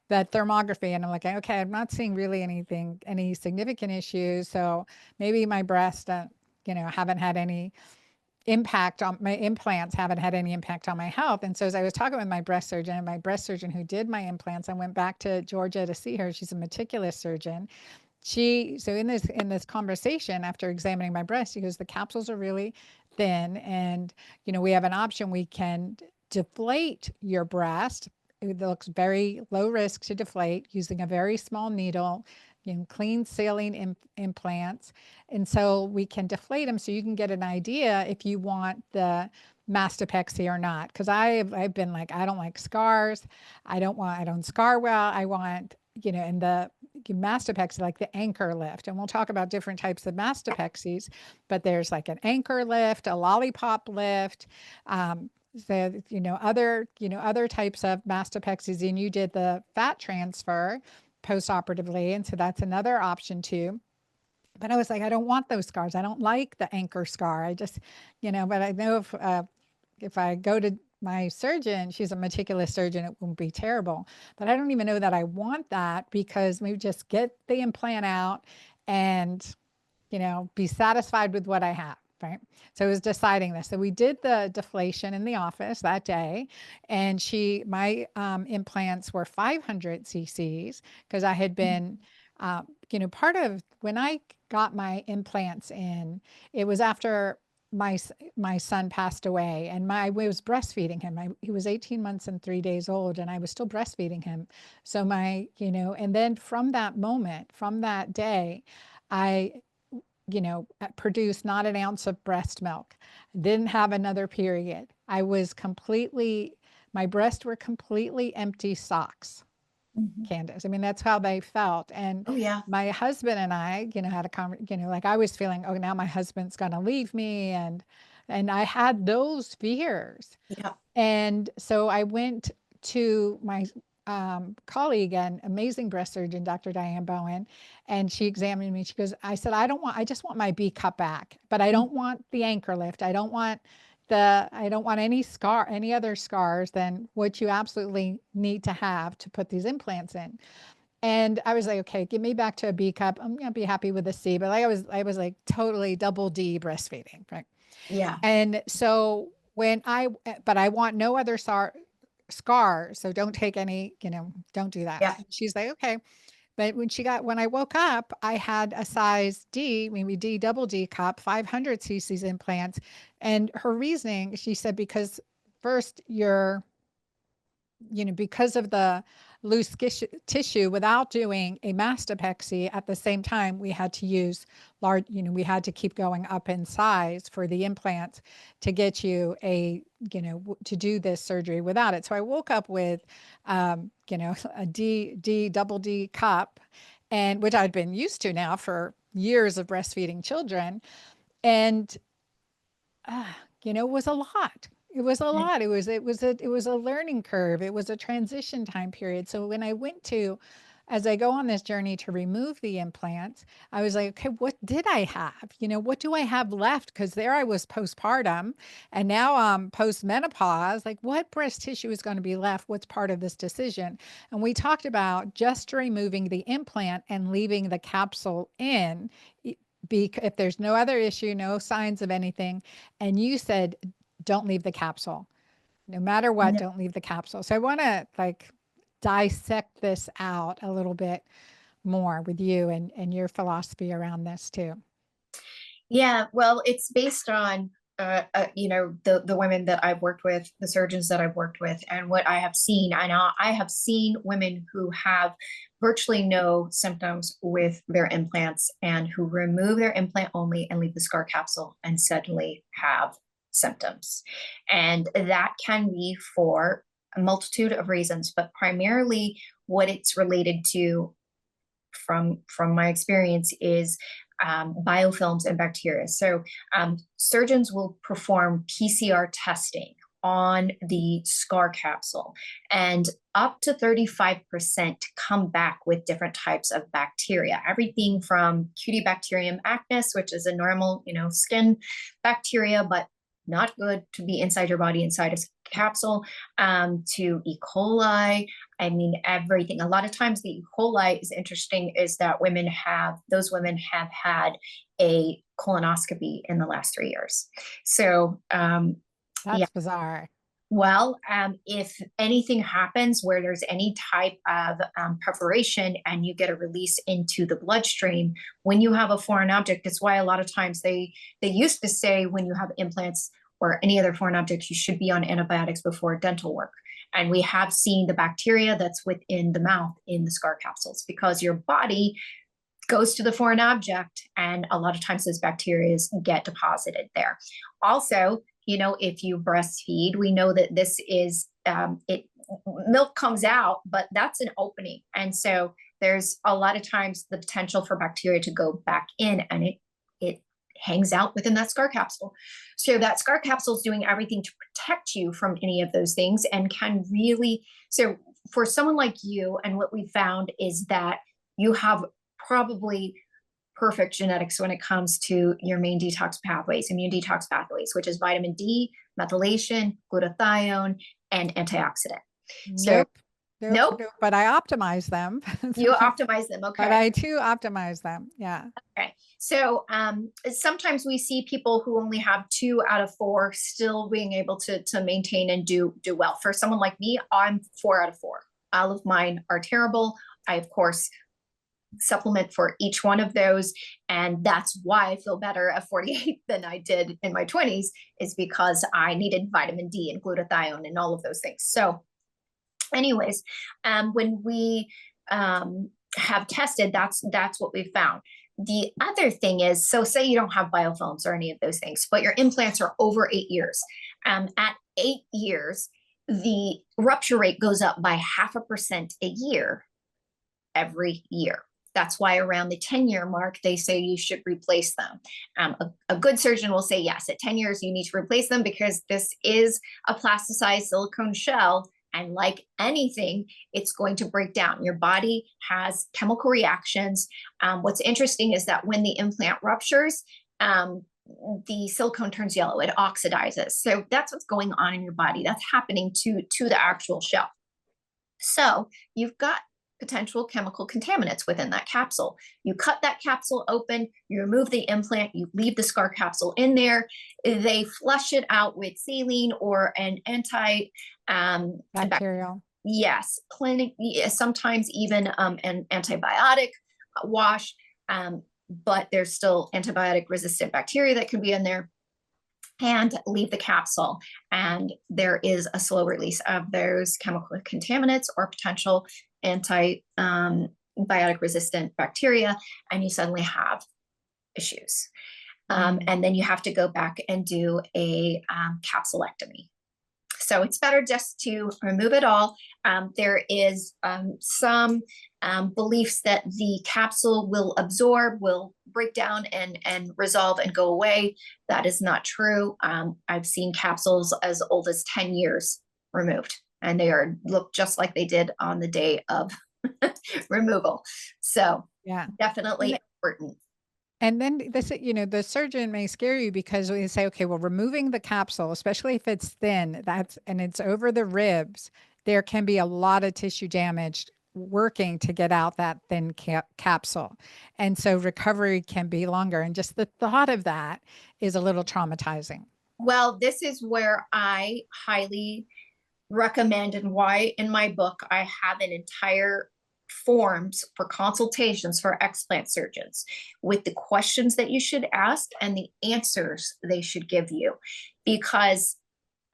That thermography, and I'm like, okay, I'm not seeing really any significant issues. So maybe my breasts, haven't had any impact on my implants, haven't had any impact on my health. And so as I was talking with my breast surgeon, and my breast surgeon who did my implants, I went back to Georgia to see her. She's a meticulous surgeon. So in this conversation after examining my breast, she goes, the capsules are really thin, and we have an option. We can deflate your breast. It looks very low risk to deflate using a very small needle, clean saline implants. And so we can deflate them so you can get an idea if you want the mastopexy or not. Because I've been like, I don't like scars. I don't scar well. I want, and the mastopexy, like the anchor lift. And we'll talk about different types of mastopexies, but there's like an anchor lift, a lollipop lift, so, other types of mastopexies. And you did the fat transfer post-operatively. And so that's another option too. But I was like, I don't want those scars. I don't like the anchor scar. I just, but I know if I go to my surgeon, she's a meticulous surgeon, it won't be terrible. But I don't even know that I want that, because maybe just get the implant out and, be satisfied with what I have. Right. So I was deciding this. So we did the deflation in the office that day, and my implants were 500 cc's because I had been, part of when I got my implants in, it was after my son passed away, and I was breastfeeding him. He was 18 months and 3 days old, and I was still breastfeeding him. So and then from that moment, from that day, I produced not an ounce of breast milk, didn't have another period. My breasts were completely empty socks, Mhm. Candice. I mean, that's how they felt. And Oh, yeah. my husband and I, had a conversation, like I was feeling, oh, now my husband's going to leave me. And I had those fears. Yeah. And so I went to my colleague and amazing breast surgeon, Dr. Diane Bowen, and she examined me. She goes, I just want my B cup back, but I don't want the anchor lift. I don't want any other scars than what you absolutely need to have to put these implants in. And I was like, okay, give me back to a B cup. I'm gonna be happy with a C, but I was like totally double D breastfeeding, right? Yeah. And so but I want no other scars. So don't take any, don't do that. Yeah. She's like, okay. But when I woke up, I had a size D, maybe D double D cup, 500 cc's implants. And her reasoning, she said, because first because of the loose tissue, without doing a mastopexy at the same time, we had to use large, we had to keep going up in size for the implants to get you to do this surgery without it. So I woke up with, a double D cup, and which I'd been used to now for years of breastfeeding children. And, it was a lot. It was a lot. It was a learning curve. It was a transition time period. So when I as I go on this journey to remove the implants, I was like, okay, what did I have? What do I have left? Because there I was postpartum, and now I'm post-menopause. Like, what breast tissue is going to be left? What's part of this decision? And we talked about just removing the implant and leaving the capsule in, if there's no other issue, no signs of anything. And you said, don't leave the capsule. No matter what, don't leave the capsule. So I want to dissect this out a little bit more with you and your philosophy around this too. Yeah, well, it's based on the women that I've worked with, the surgeons that I've worked with, and what I have seen. I have seen women who have virtually no symptoms with their implants and who remove their implant only and leave the scar capsule and suddenly have symptoms. And that can be for a multitude of reasons, but primarily what it's related to from my experience is biofilms and bacteria. So surgeons will perform PCR testing on the scar capsule, and up to 35% come back with different types of bacteria, everything from Cutibacterium acnes, which is a normal, skin bacteria, but not good to be inside your body, inside a capsule, to E. coli. I mean, everything. A lot of times the E. coli is interesting, is that those women have had a colonoscopy in the last 3 years. So, that's bizarre. Well, if anything happens where there's any type of perforation and you get a release into the bloodstream, when you have a foreign object, that's why a lot of times they used to say when you have implants or any other foreign objects, you should be on antibiotics before dental work. And we have seen the bacteria that's within the mouth in the scar capsules, because your body goes to the foreign object, and a lot of times those bacteria get deposited there. Also, if you breastfeed, we know that this is, milk comes out, but that's an opening. And so there's a lot of times the potential for bacteria to go back in, and it hangs out within that scar capsule. So that scar capsule is doing everything to protect you from any of those things, and can really, so for someone like you, and what we found is that you have probably perfect genetics when it comes to your main detox pathways, immune detox pathways, which is vitamin D, methylation, glutathione, and antioxidant. So, nope. But I optimize them. You optimize them, okay. But I too optimize them, yeah. Okay, so sometimes we see people who only have 2 out of 4 still being able to maintain and do well. For someone like me, I'm 4 out of 4. All of mine are terrible. I, of course, supplement for each one of those, and that's why I feel better at 48 than I did in my 20s, is because I needed vitamin D and glutathione and all of those things. So anyways, when we have tested, that's what we found. The other thing is, so say you don't have biofilms or any of those things, but your implants are over 8 years. At 8 years, the rupture rate goes up by 0.5% a year every year. That's why around the 10-year mark, they say you should replace them. A good surgeon will say, yes, at 10 years, you need to replace them, because this is a plasticized silicone shell. And like anything, it's going to break down. Your body has chemical reactions. What's interesting is that when the implant ruptures, the silicone turns yellow, it oxidizes. So that's what's going on in your body. That's happening to the actual shell. So you've got potential chemical contaminants within that capsule. You cut that capsule open, you remove the implant, you leave the scar capsule in there. They flush it out with saline or an bacterial. Yes, sometimes even an antibiotic wash, but there's still antibiotic resistant bacteria that can be in there. and leave the capsule. And there is a slow release of those chemical contaminants or potential antibiotic resistant bacteria, and you suddenly have issues. And then you have to go back and do a capsulectomy. So it's better just to remove it all. There is some beliefs that the capsule will absorb, will break down and resolve and go away. That is not true. I've seen capsules as old as 10 years removed, and they look just like they did on the day of removal. So Yeah, definitely important. and then this, the surgeon may scare you because we say, okay, well, removing the capsule, especially if it's thin, and it's over the ribs, there can be a lot of tissue damage working to get out that thin capsule. And so recovery can be longer. And just the thought of that is a little traumatizing. Well, this is where I highly recommend, and why in my book I have an entire forms for consultations for explant surgeons with the questions that you should ask and the answers they should give you. Because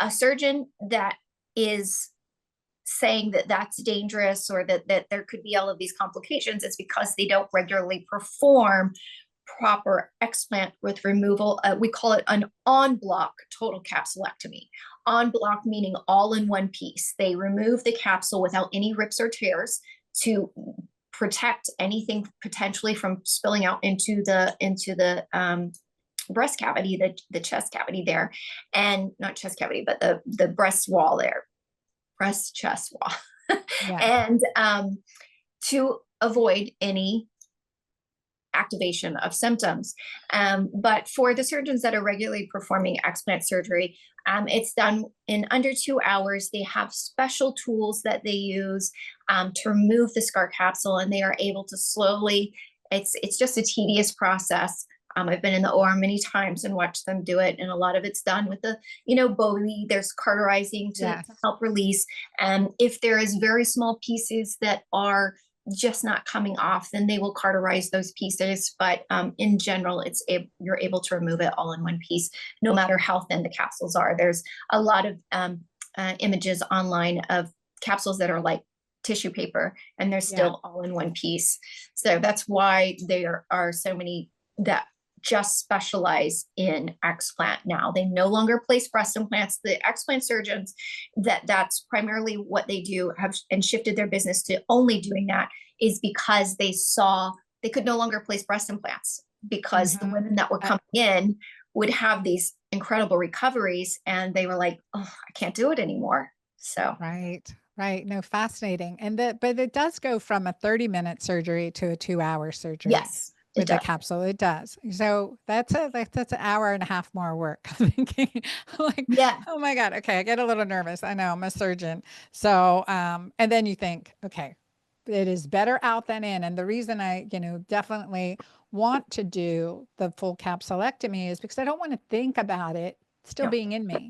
a surgeon that is saying that that's dangerous, or that there could be all of these complications, is because they don't regularly perform proper explant with removal. We call it an on-block total capsulectomy. On-block meaning all in one piece. They remove the capsule without any rips or tears to protect anything potentially from spilling out into the breast cavity, the chest cavity there, and not chest cavity, but the breast wall there, breast chest wall, Yeah. and to avoid any activation of symptoms. But for the surgeons that are regularly performing explant surgery, it's done in under 2 hours. They have special tools that they use to remove the scar capsule, and they are able to slowly, it's just a tedious process. I've been in the OR many times and watched them do it, and a lot of it's done with the, Bowie. There's cauterizing to help release. And if there is very small pieces that are just not coming off, then they will cauterize those pieces. But in general, you're able to remove it all in one piece, no matter how thin the capsules are. There's a lot of images online of capsules that are like tissue paper, and they're still all in one piece. So that's why there are so many that just specialize in explant now. They no longer place breast implants. The explant surgeons that's primarily what they do have and shifted their business to only doing that, is because they saw they could no longer place breast implants, because the women that were coming in would have these incredible recoveries, and they were like, oh, I can't do it anymore. So Right. No, fascinating. But it does go from a 30-minute surgery to a 2-hour surgery. Yes. With the capsule, it does. So that's an hour and a half more work. I'm thinking, like, oh my God, okay, I get a little nervous. I know I'm a surgeon. So, and then you think, okay, it is better out than in. And the reason I, definitely want to do the full capsulectomy is because I don't want to think about it still being in me.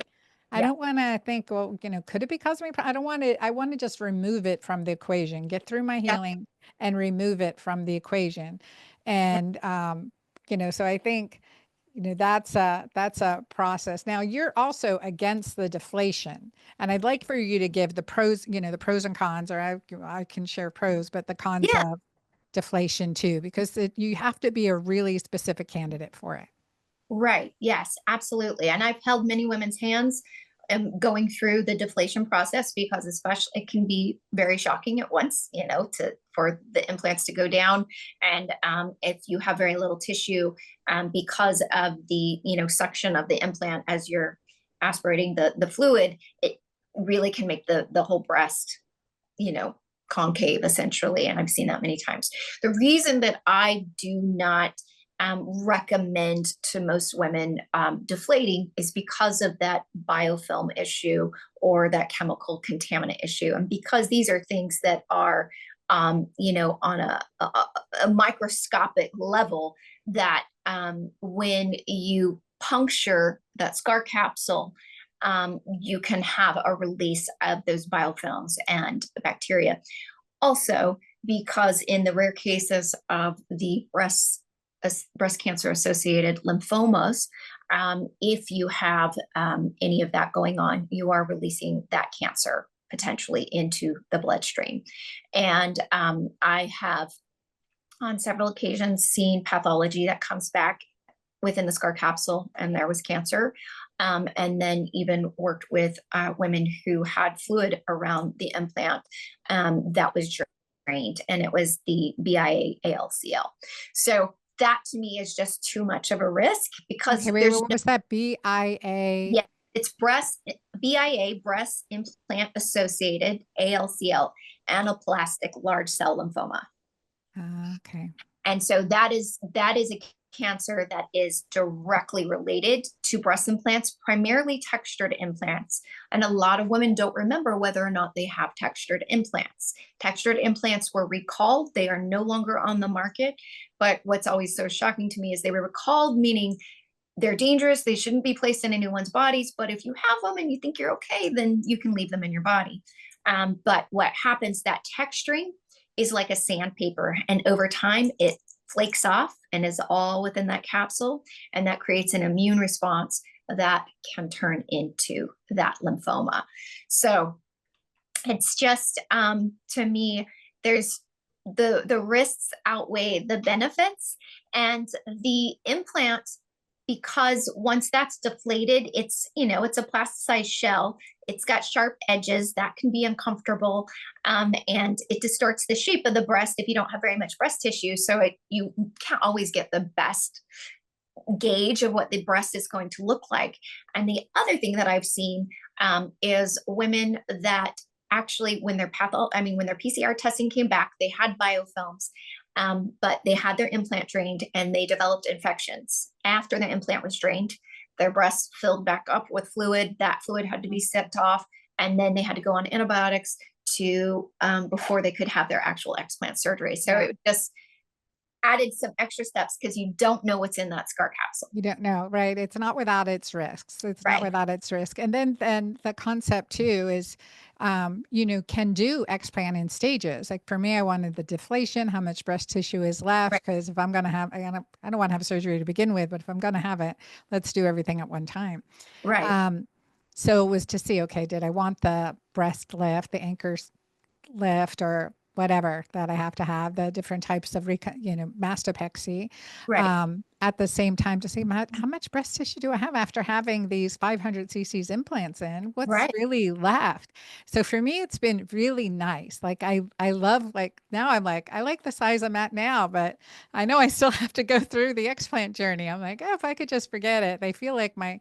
I don't want to think, well, could it be causing me? I don't want to, I want to just remove it from the equation, get through my healing and remove it from the equation. And, so I think, that's a process. Now you're also against the deflation, and I'd like for you to give the pros, the pros and cons, or I can share pros, but the cons of deflation too, because you have to be a really specific candidate for it. Right. Yes, absolutely. And I've held many women's hands going through the deflation process, because especially it can be very shocking at once, for the implants to go down. And if you have very little tissue, because of the, suction of the implant as you're aspirating the fluid, it really can make the whole breast, concave essentially. And I've seen that many times. The reason that I do not recommend to most women deflating is because of that biofilm issue or that chemical contaminant issue. And because these are things that are, on a microscopic level, that when you puncture that scar capsule, you can have a release of those biofilms and the bacteria. Also, because in the rare cases of the breast cancer associated lymphomas, if you have any of that going on, you are releasing that cancer potentially into the bloodstream. And I have on several occasions seen pathology that comes back within the scar capsule, and there was cancer. And then even worked with women who had fluid around the implant that was drained, and it was the BIA ALCL. So that to me is just too much of a risk, because Okay, wait, what was that? BIA? yeah, it's BIA, breast implant associated ALCL, anaplastic large cell lymphoma. Okay. And so that is a cancer that is directly related to breast implants, primarily textured implants. And a lot of women don't remember whether or not they have textured implants. Textured implants were recalled. They are no longer on the market. But what's always so shocking to me is they were recalled, meaning they're dangerous. They shouldn't be placed in anyone's bodies. But if you have them and you think you're okay, then you can leave them in your body. But what happens, that texturing is like a sandpaper. And over time, it flakes off and is all within that capsule. And that creates an immune response that can turn into that lymphoma. So it's just, to me, there's the risks outweigh the benefits. And the implant, because once that's deflated, it's a plasticized shell. It's got sharp edges that can be uncomfortable, and it distorts the shape of the breast if you don't have very much breast tissue. So you can't always get the best gauge of what the breast is going to look like. And the other thing that I've seen is women that actually, when their PCR testing came back, they had biofilms. But they had their implant drained and they developed infections. After the implant was drained, their breasts filled back up with fluid. That fluid had to be sent off, and then they had to go on antibiotics before they could have their actual explant surgery. So it just added some extra steps, because you don't know what's in that scar capsule. You don't know, right? It's not without its risks. It's not without its risk. And then the concept too is, can do explant in stages. Like for me, I wanted the deflation, how much breast tissue is left. Because if I'm going to have, I don't want to have surgery to begin with, but if I'm going to have it, let's do everything at one time. Right. So it was to see, okay, did I want the breast lift, the anchors lift, or whatever that I have to have, the different types of, mastopexy, Right. at the same time, to see how much breast tissue do I have after having these 500 cc's implants in? What's Right. really left? So for me, it's been really nice. Like I love, like now I'm like, I like the size I'm at now, but I know I still have to go through the explant journey. I'm like, oh, if I could just forget it. They feel like my,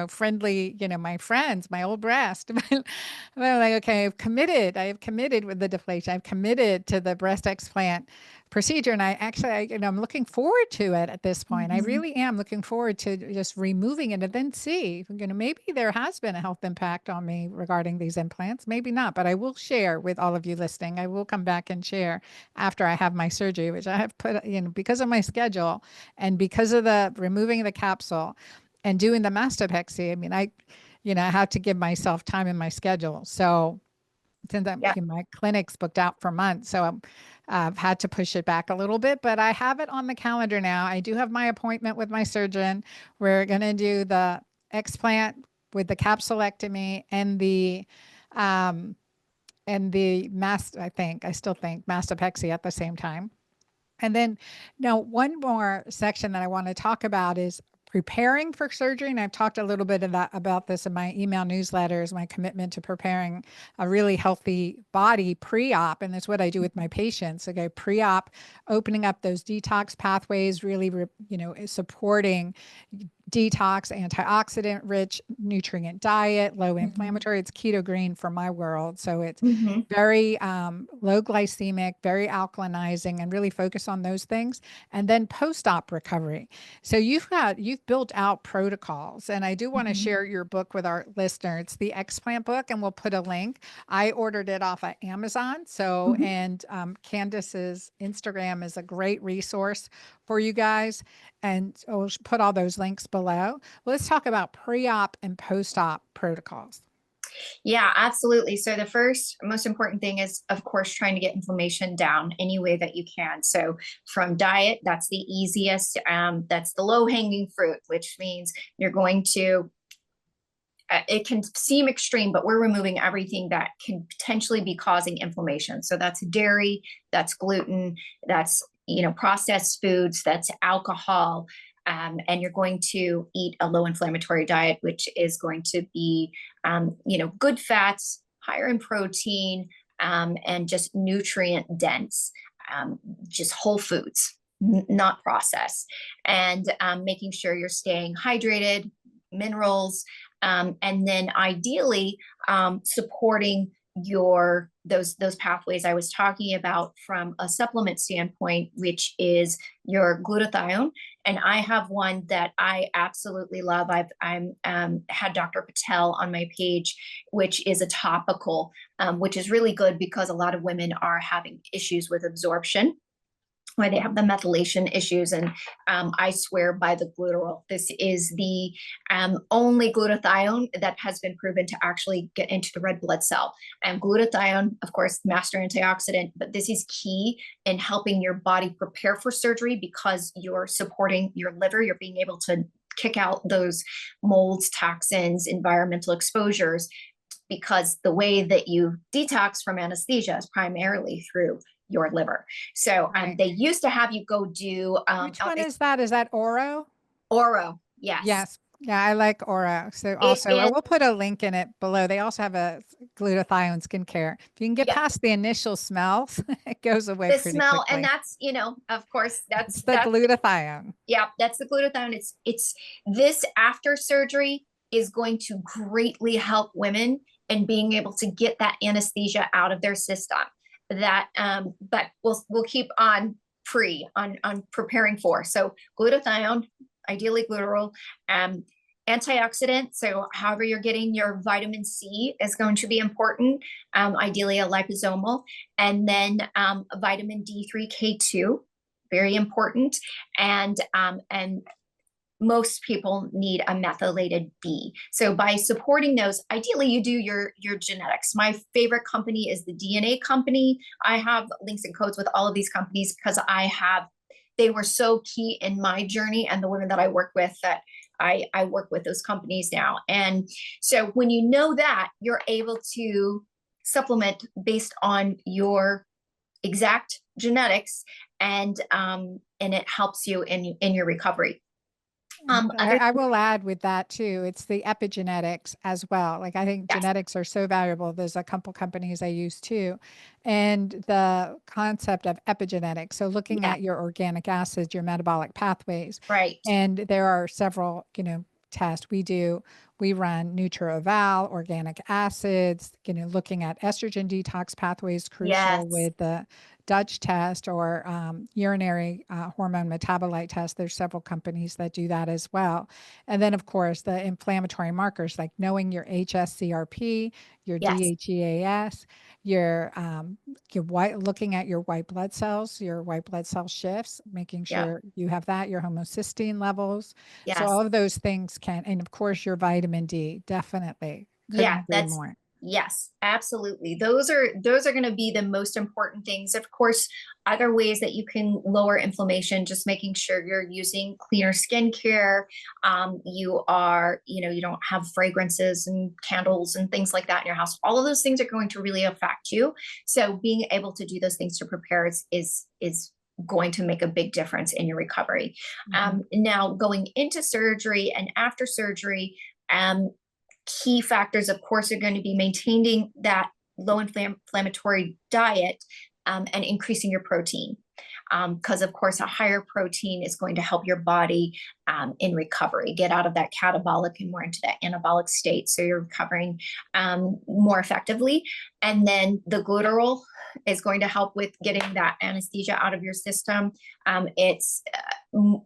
friendly, my friends, my old breast. But I'm like, okay, I have committed with the deflation. I've committed to the breast explant procedure. And I'm looking forward to it at this point. I really am looking forward to just removing it and then see, maybe there has been a health impact on me regarding these implants, maybe not, but I will share with all of you listening. I will come back and share after I have my surgery, which I have put, because of my schedule and because of the removing the capsule and doing the mastopexy. I mean, I have to give myself time in my schedule. So since my clinic's booked out for months, so I've had to push it back a little bit, but I have it on the calendar now. I do have my appointment with my surgeon. We're going to do the explant with the capsulectomy and the I still think mastopexy at the same time. And then now one more section that I want to talk about is preparing for surgery. And I've talked a little bit about this in my email newsletters, my commitment to preparing a really healthy body pre-op. And that's what I do with my patients. Okay, pre-op, opening up those detox pathways, really, supporting detox, antioxidant rich, nutrient diet, low inflammatory. It's keto-green for my world. So it's very low glycemic, very alkalinizing, and really focus on those things. And then post-op recovery. So you've built out protocols. And I do want to share your book with our listeners. It's the Explant Book, and we'll put a link. I ordered it off of Amazon. So, and Candice's Instagram is a great resource for you guys. And I'll put all those links below. Let's talk about pre-op and post-op protocols. Yeah, absolutely. So the first most important thing is, of course, trying to get inflammation down any way that you can. So from diet, that's the easiest. That's the low hanging fruit, which means you're going to it can seem extreme, but we're removing everything that can potentially be causing inflammation. So that's dairy, that's gluten, that's, processed foods, that's alcohol. And you're going to eat a low inflammatory diet, which is going to be, good fats, higher in protein, and just nutrient dense, just whole foods, not processed, and making sure you're staying hydrated, minerals, and then ideally supporting those pathways I was talking about from a supplement standpoint, which is your glutathione. And I have one that I absolutely love. I'm had Dr. Patel on my page, which is a topical, which is really good because a lot of women are having issues with absorption, where they have the methylation issues. And I swear by the glutarol. This is the only glutathione that has been proven to actually get into the red blood cell. And glutathione, of course, master antioxidant, but this is key in helping your body prepare for surgery because you're supporting your liver. You're being able to kick out those molds, toxins, environmental exposures, because the way that you detox from anesthesia is primarily through your liver. So they used to have you go do which one is that? Is that Oro? Oro? Yes. Yes. Yeah, I like Oro. So also, I will put a link in it below. They also have a glutathione skincare. If you can get past the initial smells, it goes away the pretty smell, quickly. and that's, of course, that's the glutathione. Yeah, that's the glutathione. It's this after surgery is going to greatly help women in being able to get that anesthesia out of their system. That but we'll keep on preparing for. So glutathione, ideally glutarol, antioxidant. So however you're getting your vitamin C is going to be important, ideally a liposomal, and then vitamin D3, K2, very important, and most people need a methylated B. So by supporting those, ideally you do your genetics. My favorite company is the DNA company. I have links and codes with all of these companies because they were so key in my journey and the women that I work with, that I work with those companies now. And so when you know that, you're able to supplement based on your exact genetics, and it helps you in your recovery. I will add with that too. It's the epigenetics as well. Like I think genetics are so valuable. There's a couple companies I use too. And the concept of epigenetics. So looking at your organic acids, your metabolic pathways. Right. And there are several, tests we run NutriEval, organic acids, looking at estrogen detox pathways, crucial with the Dutch test, or urinary hormone metabolite test. There's several companies that do that as well. And then, of course, the inflammatory markers, like knowing your HSCRP, your DHEAS, your looking at your white blood cells, your white blood cell shifts, making sure you have that, your homocysteine levels. So all of those things and of course, your vitamin D, definitely. Couldn't agree more. Yes, absolutely. Those are going to be the most important things. Of course, other ways that you can lower inflammation, just making sure you're using cleaner skincare. You don't have fragrances and candles and things like that in your house. All of those things are going to really affect you. So being able to do those things to prepare is going to make a big difference in your recovery. Now, going into surgery and after surgery, key factors, of course, are going to be maintaining that low inflammatory diet, and increasing your protein. Because, of course, a higher protein is going to help your body in recovery, get out of that catabolic and more into that anabolic state. So you're recovering more effectively. And then the glutarol is going to help with getting that anesthesia out of your system. It's,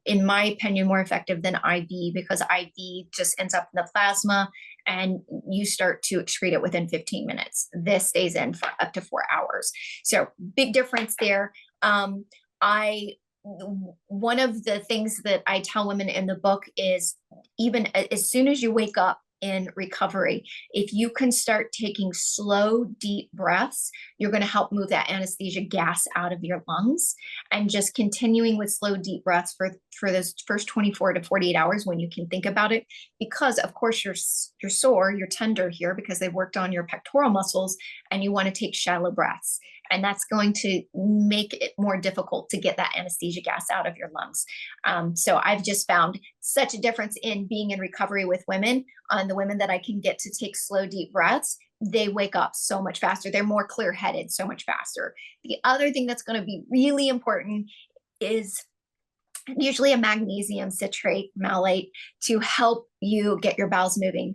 in my opinion, more effective than IV, because IV just ends up in the plasma and you start to excrete it within 15 minutes. This stays in for up to 4 hours. So big difference there. One of the things that I tell women in the book is, even as soon as you wake up in recovery. If you can start taking slow, deep breaths, you're going to help move that anesthesia gas out of your lungs, and just continuing with slow, deep breaths for those first 24 to 48 hours when you can think about it. Because of course you're sore, you're tender here because they worked on your pectoral muscles, and you want to take shallow breaths. And that's going to make it more difficult to get that anesthesia gas out of your lungs. So I've just found such a difference in being in recovery with women. On the women that I can get to take slow, deep breaths, they wake up so much faster. They're more clear-headed so much faster. The other thing that's going to be really important is usually a magnesium citrate malate to help you get your bowels moving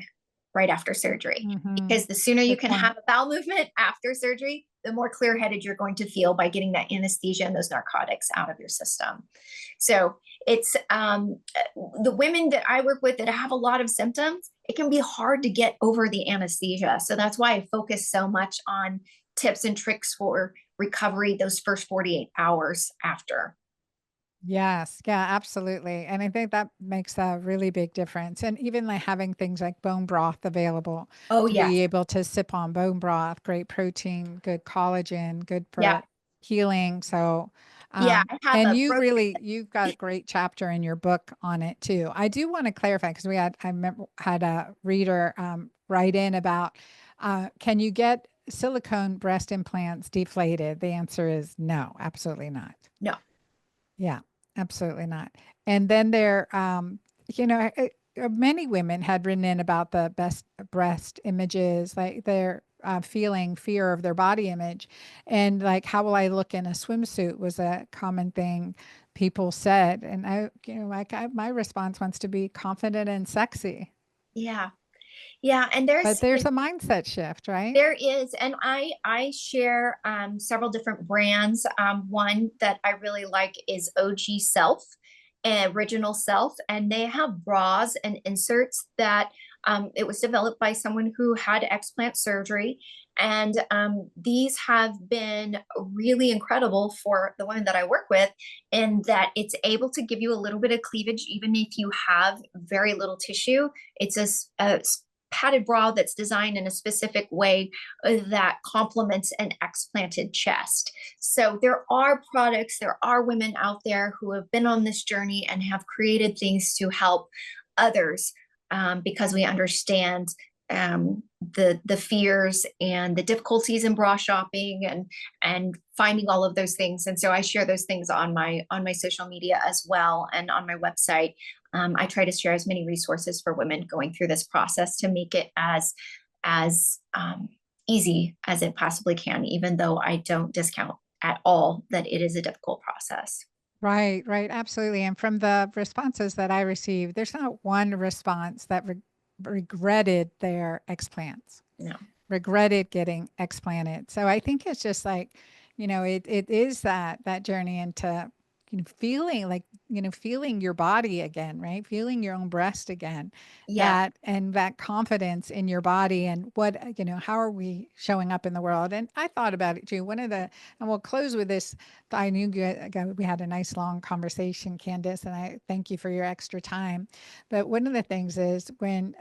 right after surgery. Because the sooner you can have a bowel movement after surgery, the more clear-headed you're going to feel by getting that anesthesia and those narcotics out of your system. So it's the women that I work with that have a lot of symptoms, it can be hard to get over the anesthesia. So that's why I focus so much on tips and tricks for recovery those first 48 hours after. Yes. Yeah, absolutely. And I think that makes a really big difference. And even like having things like bone broth available Oh, to yes. be able to sip on bone broth, great protein, good collagen, good Yeah. for healing. So, Yeah, I have and a broken. you've got a great chapter in your book on it too. I do want to clarify because I remember had a reader write in about, can you get silicone breast implants deflated? The answer is no, absolutely not. No. Yeah, absolutely not. And then many women had written in about the best breast images, like they're feeling fear of their body image. And like, how will I look in a swimsuit was a common thing people said. And my response wants to be confident and sexy. Yeah. Yeah. And But there's a mindset shift, right? there is, and I share several different brands. One that I really like is OG Self, Original Self, and they have bras and inserts that it was developed by someone who had explant surgery, and these have been really incredible for the women that I work with, in that it's able to give you a little bit of cleavage even if you have very little tissue. It's a padded bra that's designed in a specific way that complements an explanted chest. So there are products, there are women out there who have been on this journey and have created things to help others, because we understand the fears and the difficulties in bra shopping and finding all of those things. And so I share those things on my social media as well, and on my website. I try to share as many resources for women going through this process to make it as easy as it possibly can, even though I don't discount at all that it is a difficult process. Right, right, absolutely. And from the responses that I received, there's not one response that regretted their explants, No. regretted getting explanted. So I think it's just like, it is that journey into feeling like, feeling your body again, right? Feeling your own breast again, Yeah. that confidence in your body and what, how are we showing up in the world? And I thought about it too. And we'll close with this. I knew we had a nice long conversation, Candice, and I thank you for your extra time. But one of the things is when,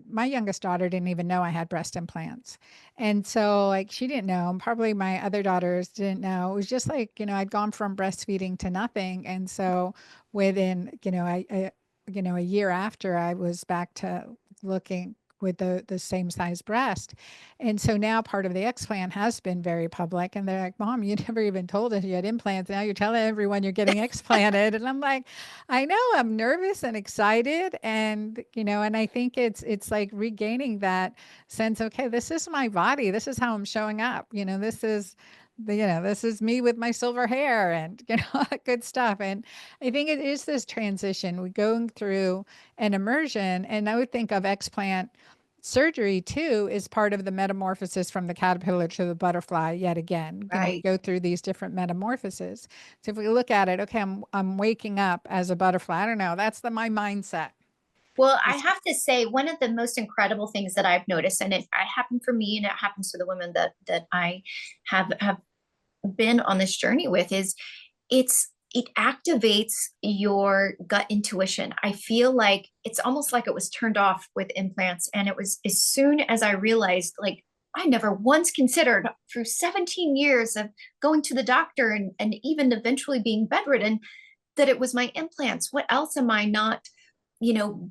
my youngest daughter didn't even know I had breast implants. And so like, she didn't know, and probably my other daughters didn't know. It was just like, I'd gone from breastfeeding to nothing. And so within, a year after, I was back to looking with the same size breast. And so now part of the explant has been very public, and they're like, Mom, you never even told us you had implants. Now you're telling everyone you're getting explanted. And I'm like, I know, I'm nervous and excited. And, and I think it's like regaining that sense, okay, this is my body. This is how I'm showing up. This is me with my silver hair and, good stuff. And I think it is this transition. We're going through an immersion, and I would think of explant surgery too is part of the metamorphosis from the caterpillar to the butterfly yet again. We Right. go through these different metamorphoses. So if we look at it, okay, I'm waking up as a butterfly. I don't know. That's my mindset. Well, I have to say, one of the most incredible things that I've noticed, and it happened for me, and it happens for the women that I have been on this journey with, is it's it activates your gut intuition. I feel like it's almost like it was turned off with implants. And it was as soon as I realized, like, I never once considered through 17 years of going to the doctor and even eventually being bedridden, that it was my implants. What else am I not, you know,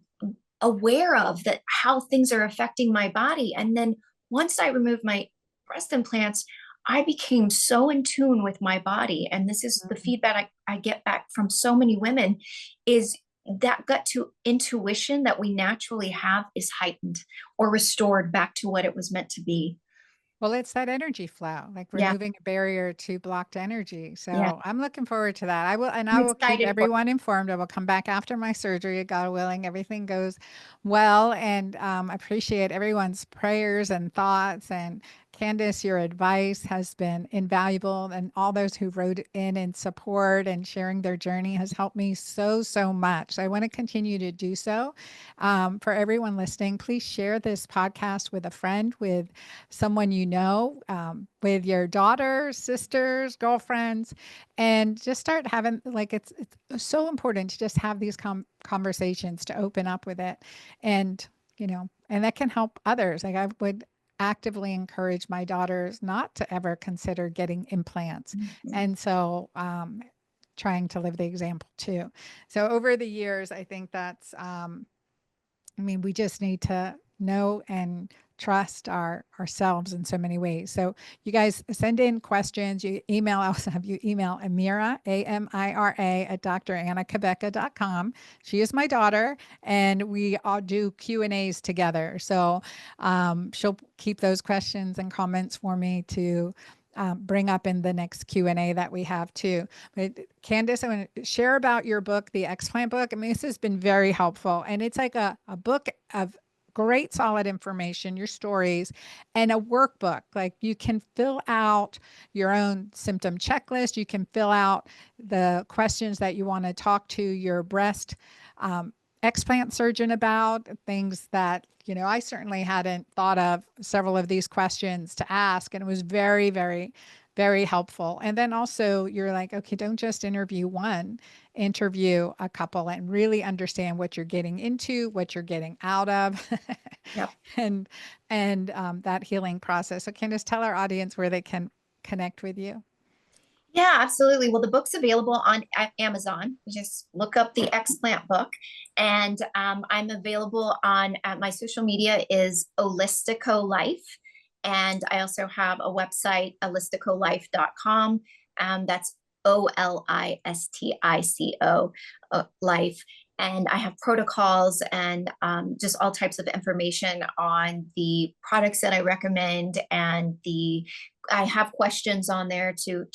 aware of, that how things are affecting my body? And then once I removed my breast implants, I became so in tune with my body. And this is the feedback I get back from so many women, is that gut to intuition that we naturally have is heightened or restored back to what it was meant to be. Well, it's that energy flow, like Yeah. removing a barrier to blocked energy. Yeah. So I'm looking forward to that. I I'm will keep excited for it. everyone informed. I will come back after my surgery, God willing, everything goes well. And I appreciate everyone's prayers and thoughts. And Candice, your advice has been invaluable. And all those who wrote in support and sharing their journey has helped me so, so much. So I want to continue to do so. For everyone listening, please share this podcast with a friend, with someone you know, with your daughters, sisters, girlfriends, and just start having, like, it's so important to just have these conversations, to open up with it. And, and that can help others. Like, I would actively encourage my daughters not to ever consider getting implants. And so, trying to live the example too. So over the years, I think that's, we just need to know and trust ourselves in so many ways. So you guys send in questions. You email, I also have you email Amira, Amira, at drannacabeca.com. She is my daughter, and we all do Q&As together. So she'll keep those questions and comments for me to bring up in the next Q&A that we have too. But Candice, I want to share about your book, the Explant Book. This has been very helpful. And it's like a book of great solid information, your stories, and a workbook. Like, you can fill out your own symptom checklist. You can fill out the questions that you want to talk to your breast explant surgeon about, things that, I certainly hadn't thought of several of these questions to ask. And it was very, very, very helpful. And then also you're like, okay, don't just interview one, interview a couple and really understand what you're getting into, what you're getting out of, Yep. and that healing process. So Candice, tell our audience where they can connect with you. Yeah, absolutely. Well, the book's available on Amazon. You just look up the Explant Book, and I'm available on my social media is Holistico Life, and I also have a website, holisticolife.com. That's OLISTICO life. And I have protocols and just all types of information on the products that I recommend, and I have questions on there to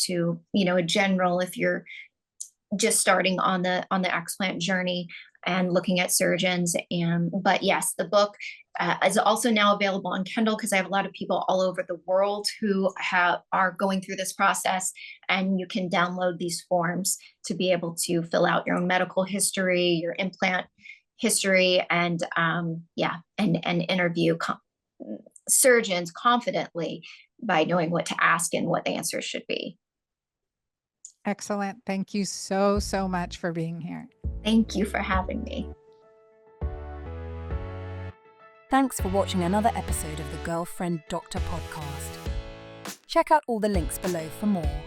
a general, if you're just starting on the explant journey and looking at surgeons. But yes, the book is also now available on Kindle, because I have a lot of people all over the world who are going through this process, and you can download these forms to be able to fill out your own medical history, your implant history, and interview surgeons confidently by knowing what to ask and what the answers should be. Excellent. Thank you so, so much for being here. Thank you for having me. Thanks for watching another episode of the Girlfriend Doctor podcast. Check out all the links below for more.